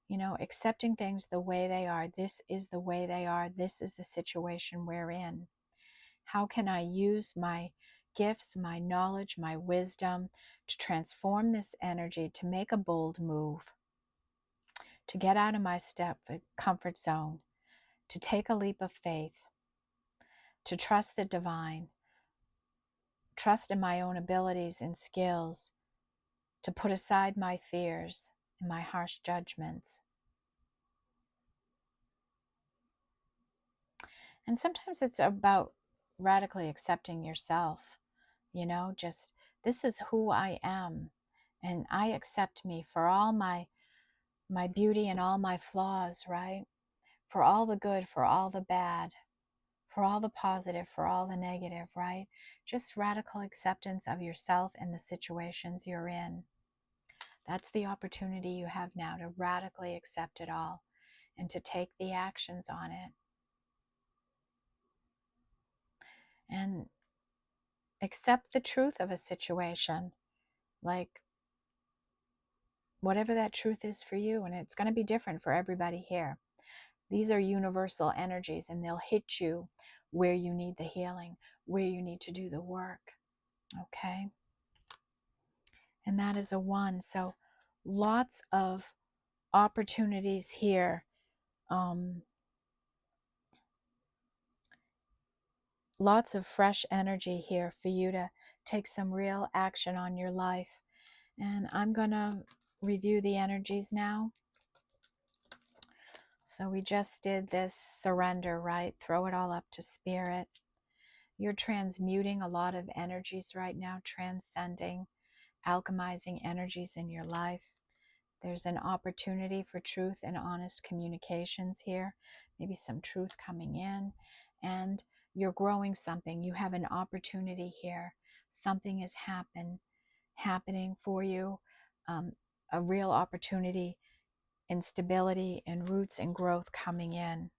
You know, accepting things the way they are. This is the way they are. This is the situation we're in. How can I use my gifts, my knowledge, my wisdom to transform this energy, to make a bold move, to get out of my comfort zone, to take a leap of faith, to trust the divine, trust in my own abilities and skills, to put aside my fears and my harsh judgments. And sometimes it's about radically accepting yourself, you know, just, this is who I am, and I accept me for all my beauty and all my flaws, right? For all the good, for all the bad, for all the positive, for all the negative, right? Just radical acceptance of yourself and the situations you're in. That's the opportunity you have now, to radically accept it all and to take the actions on it. And accept the truth of a situation, like whatever that truth is for you. And it's going to be different for everybody here. These are universal energies, and they'll hit you where you need the healing, where you need to do the work. Okay? And that is a 1. So lots of opportunities here. Lots of fresh energy here for you to take some real action on your life. And I'm going to review the energies now. So we just did this surrender, right? Throw it all up to spirit. You're transmuting a lot of energies right now, transcending, alchemizing energies in your life. There's an opportunity for truth and honest communications here, maybe some truth coming in, and you're growing something. You have an opportunity here. Something is happening for you, a real opportunity and stability and roots and growth coming in.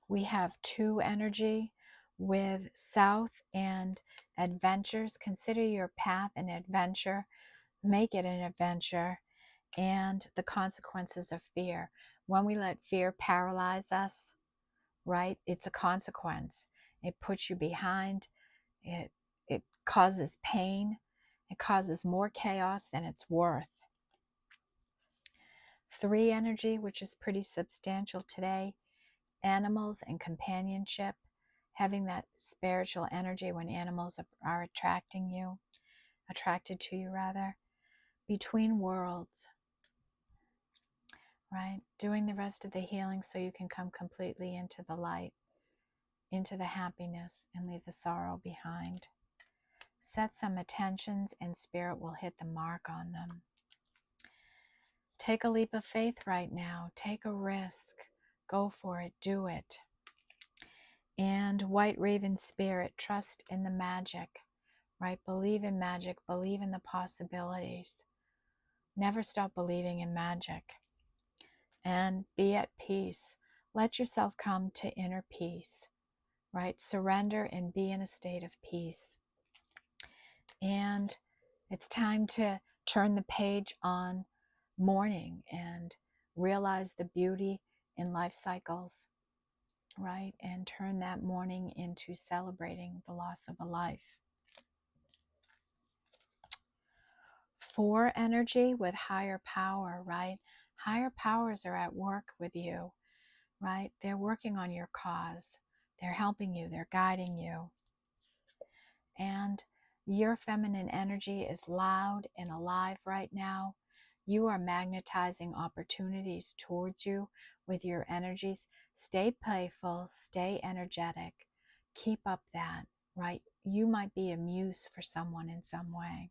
We have 2 energy with South and adventures. Consider your path an adventure. Make it an adventure. And the consequences of fear. When we let fear paralyze us, right, it's a consequence. It puts you behind. It causes pain. It causes more chaos than it's worth. 3 energy, which is pretty substantial today. Animals and companionship. Having that spiritual energy when animals are attracted to you rather. Between worlds. Right? Doing the rest of the healing so you can come completely into the light, into the happiness and leave the sorrow behind. Set some intentions and Spirit will hit the mark on them. Take a leap of faith right now. Take a risk. Go for it. Do it. And White Raven Spirit, trust in the magic, right? Believe in magic. Believe in the possibilities. Never stop believing in magic. And be at peace. Let yourself come to inner peace, right? Surrender and be in a state of peace. And it's time to turn the page on mourning and realize the beauty in life cycles, right? And turn that mourning into celebrating the loss of a life. 4 energy with higher power, right? Higher powers are at work with you, right? They're working on your cause. They're helping you. They're guiding you. And your feminine energy is loud and alive right now. You are magnetizing opportunities towards you with your energies. Stay playful, stay energetic. Keep up that, right? You might be a muse for someone in some way.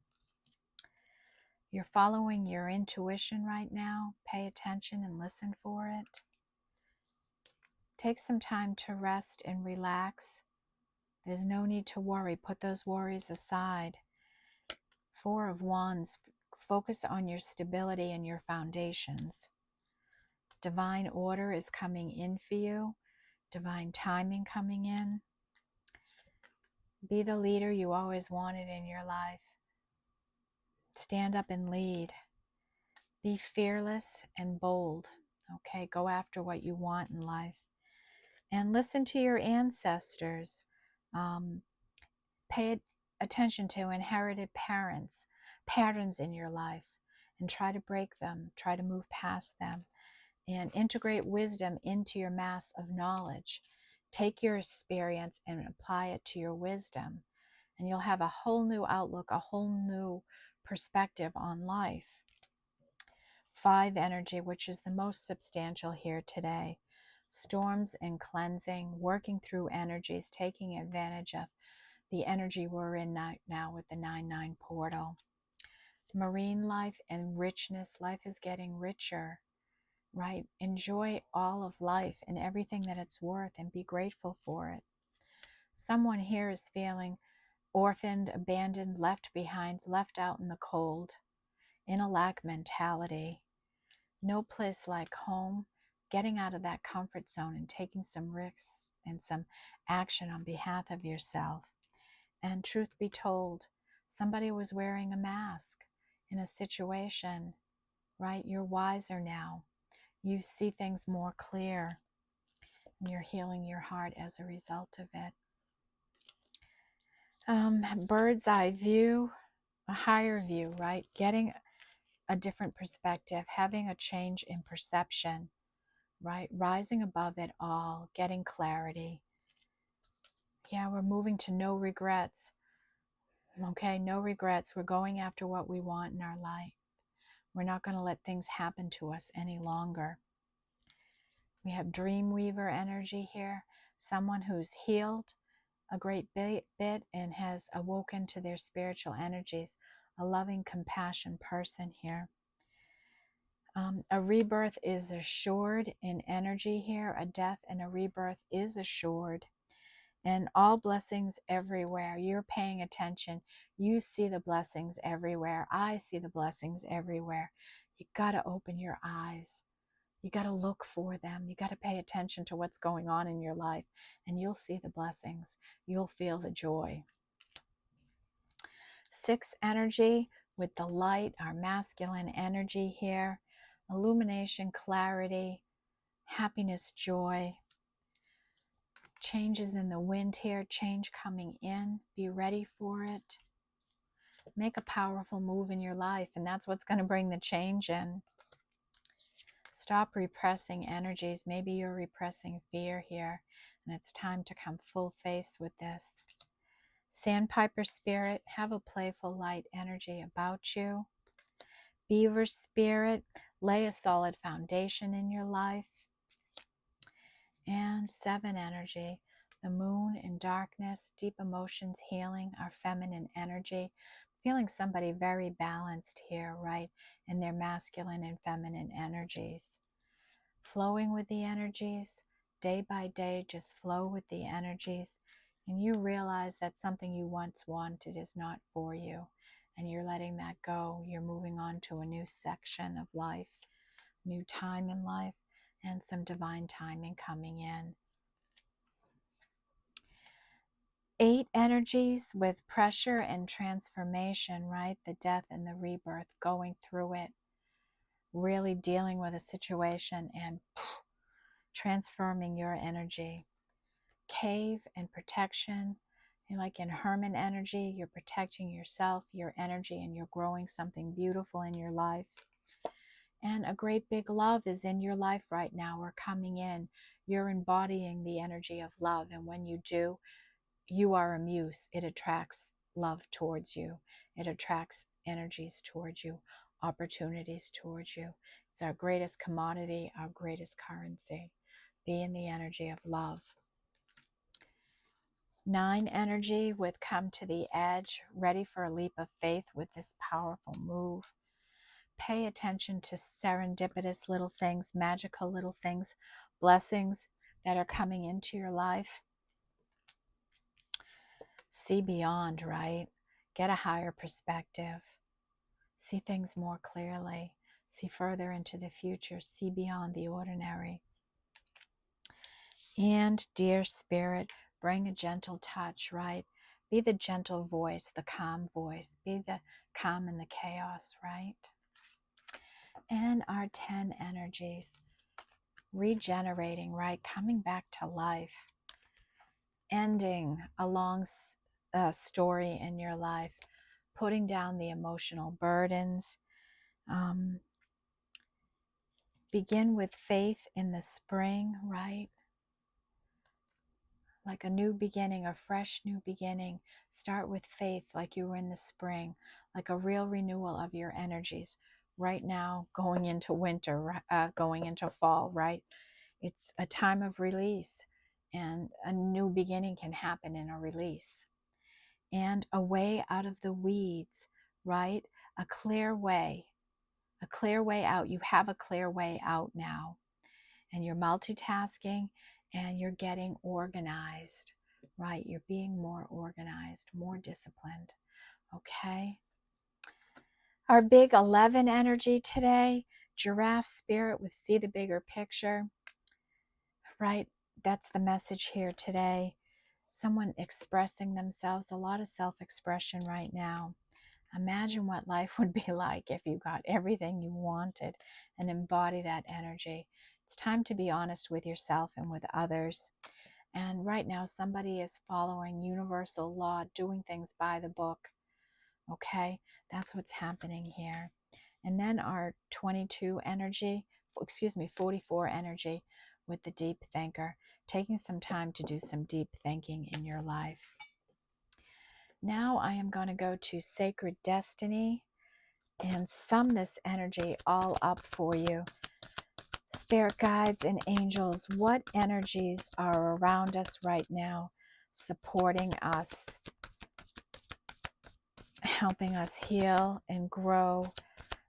You're following your intuition right now. Pay attention and listen for it. Take some time to rest and relax. There's no need to worry. Put those worries aside. 4 of Wands, focus on your stability and your foundations. Divine order is coming in for you. Divine timing coming in. Be the leader you always wanted in your life. Stand up and lead. Be fearless and bold. Okay, go after what you want in life. And listen to your ancestors. Pay attention to inherited patterns in your life, and try to break them, try to move past them, and integrate wisdom into your mass of knowledge. Take your experience and apply it to your wisdom, and you'll have a whole new outlook, a whole new perspective on life. 5 energy, which is the most substantial here today. Storms and cleansing, working through energies, taking advantage of the energy we're in now with the 9-9 portal. Marine life and richness. Life is getting richer, right? Enjoy all of life and everything that it's worth and be grateful for it. Someone here is feeling orphaned, abandoned, left behind, left out in the cold, in a lack mentality. No place like home. Getting out of that comfort zone and taking some risks and some action on behalf of yourself. And truth be told, somebody was wearing a mask in a situation, right? You're wiser now. You see things more clear, and you're healing your heart as a result of it. Bird's eye view, a higher view, right? Getting a different perspective, having a change in perception, right? Rising above it all, getting clarity. Yeah, we're moving to no regrets. Okay, no regrets. We're going after what we want in our life. We're not going to let things happen to us any longer. We have Dreamweaver energy here. Someone who's healed a great bit and has awoken to their spiritual energies. A loving, compassion person here. A rebirth is assured in energy here. A death and a rebirth is assured. And all blessings everywhere. You're paying attention. You see the blessings everywhere. I see the blessings everywhere. You got to open your eyes. You got to look for them. You got to pay attention to what's going on in your life, and you'll see the blessings. You'll feel the joy. 6 energy with the light, our masculine energy here. Illumination, clarity, happiness, joy. Changes in the wind here, change coming in. Be ready for it. Make a powerful move in your life, and that's what's going to bring the change in. Stop repressing energies. Maybe you're repressing fear here, and it's time to come full face with this. Sandpiper spirit, have a playful light energy about you. Beaver spirit, lay a solid foundation in your life. And 7 energy, the moon in darkness, deep emotions healing, our feminine energy. Feeling somebody very balanced here, right? In their masculine and feminine energies. Flowing with the energies, day by day, just flow with the energies. And you realize that something you once wanted is not for you. And you're letting that go. You're moving on to a new section of life, new time in life, and some divine timing coming in. 8 energies with pressure and transformation, right? The death and the rebirth, going through it, really dealing with a situation and transforming your energy. Cave and protection, and like in Herman energy, you're protecting yourself, your energy, and you're growing something beautiful in your life. And a great big love is in your life right now, or coming in. You're embodying the energy of love, and when you do, you are a muse. It attracts love towards you. It attracts energies towards you, opportunities towards you. It's our greatest commodity, our greatest currency. Be in the energy of love. 9 energy with come to the edge, ready for a leap of faith with this powerful move. Pay attention to serendipitous little things, magical little things, blessings that are coming into your life. See beyond, right? Get a higher perspective. See things more clearly. See further into the future. See beyond the ordinary. And dear Spirit, bring a gentle touch, right? Be the gentle voice, the calm voice. Be the calm in the chaos, right? And our 10 energies. Regenerating, right? Coming back to life. Ending a long story in your life. Putting down the emotional burdens. Begin with faith in the spring, right? Like a new beginning, a fresh new beginning. Start with faith like you were in the spring, like a real renewal of your energies. Right now, going into winter, going into fall, right? It's a time of release, and a new beginning can happen in a release. And a way out of the weeds, right? A clear way out. You have a clear way out now. And you're multitasking and you're getting organized, right? You're being more organized, more disciplined, okay? Our big 11 energy today, giraffe spirit with see the bigger picture, right? That's the message here today. Someone expressing themselves, a lot of self-expression right now. Imagine what life would be like if you got everything you wanted and embody that energy. It's time to be honest with yourself and with others. And right now, somebody is following universal law, doing things by the book. Okay, that's what's happening here. And then our 22 energy, 44 energy with the deep thinker, taking some time to do some deep thinking in your life. Now I am going to go to Sacred Destiny and sum this energy all up for you. Spirit guides and angels, what energies are around us right now, supporting us, helping us heal and grow,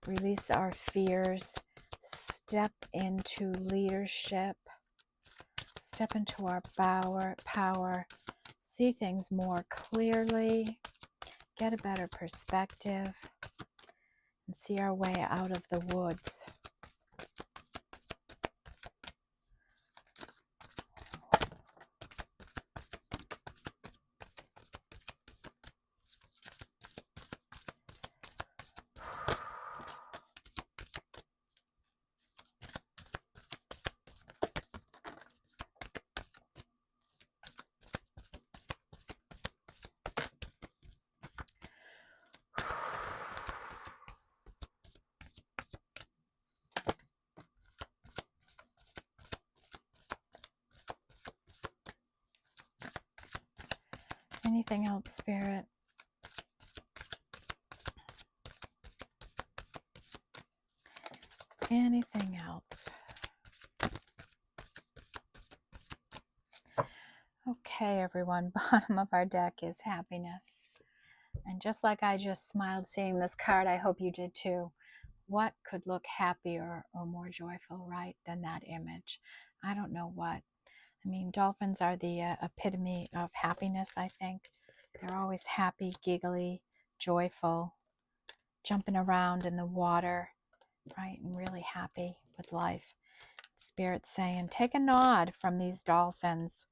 release our fears, step into leadership, step into our power, see things more clearly, get a better perspective, and see our way out of the woods. Anything else, Spirit? Anything else? Okay. Okay, everyone, bottom of our deck is happiness. And just like I just smiled seeing this card, I hope you did too. What could look happier or more joyful, right, than that image? I don't know what. I mean, dolphins are the epitome of happiness, I think. They're always happy, giggly, joyful, jumping around in the water, right, and really happy with life. Spirit's saying, take a nod from these dolphins.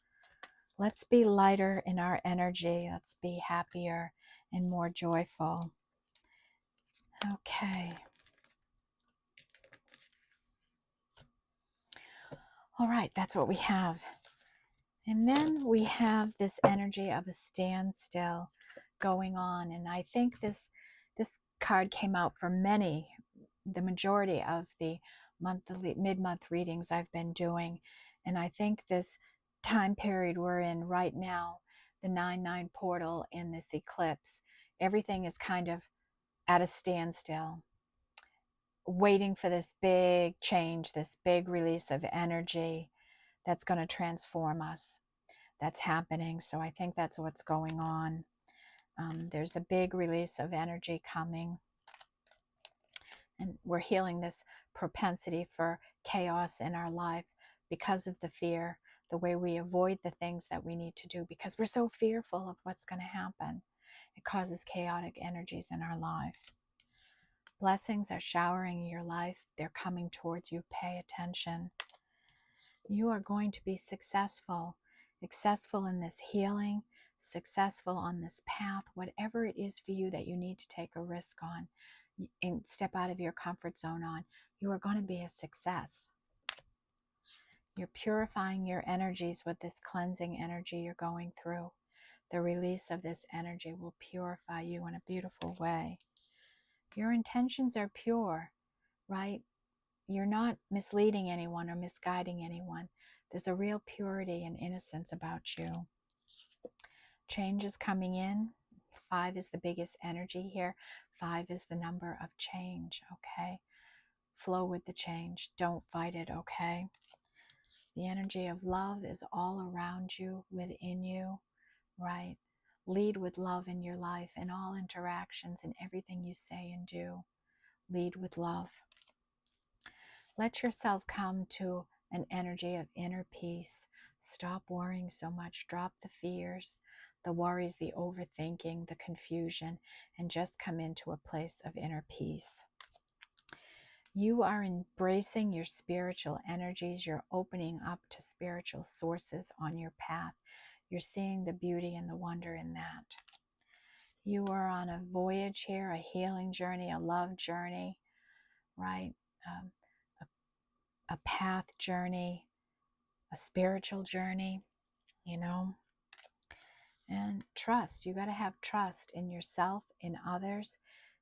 Let's be lighter in our energy. Let's be happier and more joyful. Okay. All right, that's what we have. And then we have this energy of a standstill going on. And I think this card came out for the majority of the mid-month readings I've been doing. And I think this time period we're in right now, the 9/9 portal in this eclipse, everything is kind of at a standstill, waiting for this big change, this big release of energy that's going to transform us. That's happening. So I think that's what's going on. There's a big release of energy coming. And we're healing this propensity for chaos in our life because of the fear, the way we avoid the things that we need to do because we're so fearful of what's going to happen. It causes chaotic energies in our life. Blessings are showering your life. They're coming towards you. Pay attention. You are going to be successful in this healing, successful on this path, whatever it is for you that you need to take a risk on and step out of your comfort zone on. You are going to be a success. You're purifying your energies with this cleansing energy you're going through. The release of this energy will purify you in a beautiful way. Your intentions are pure, right? You're not misleading anyone or misguiding anyone. There's a real purity and innocence about you. Change is coming in. 5 is the biggest energy here. 5 is the number of change, okay? Flow with the change. Don't fight it, okay? The energy of love is all around you, within you, right? Lead with love in your life, in all interactions, in everything you say and do. Lead with love. Let yourself come to an energy of inner peace. Stop worrying so much. Drop the fears, the worries, the overthinking, the confusion, and just come into a place of inner peace. You are embracing your spiritual energies. You're opening up to spiritual sources on your path. You're seeing the beauty and the wonder in that. You are on a voyage here, a healing journey, a love journey, right? A path journey, a spiritual journey, you know. And trust. You got to have trust in yourself, in others.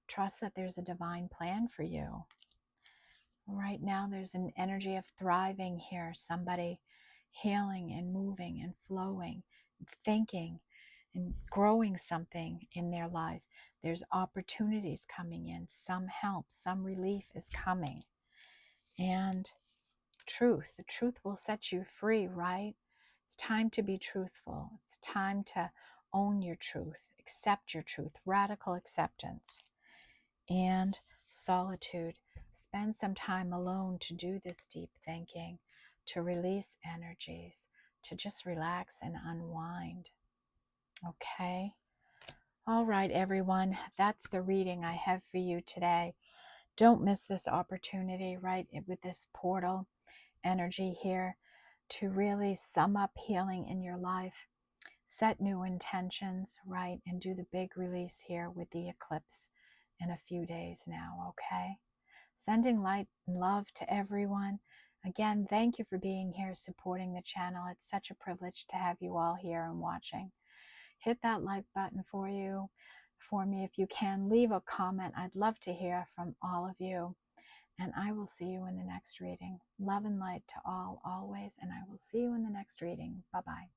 Trust that there's a divine plan for you. Right now, there's an energy of thriving here. Somebody healing and moving and flowing, and thinking and growing something in their life. There's opportunities coming in. Some help, some relief is coming. And truth. The truth will set you free, right? It's time to be truthful. It's time to own your truth, accept your truth, radical acceptance. And solitude. Spend some time alone to do this deep thinking, to release energies, to just relax and unwind. Okay? All right, everyone. That's the reading I have for you today. Don't miss this opportunity, right, with this portal energy here to really sum up healing in your life, set new intentions, right, and do the big release here with the eclipse in a few days now, okay? Sending light and love to everyone. Again, thank you for being here, supporting the channel. It's such a privilege to have you all here and watching. Hit that like button for me if you can. Leave a comment. I'd love to hear from all of you. And I will see you in the next reading. Love and light to all, always. And I will see you in the next reading. Bye-bye.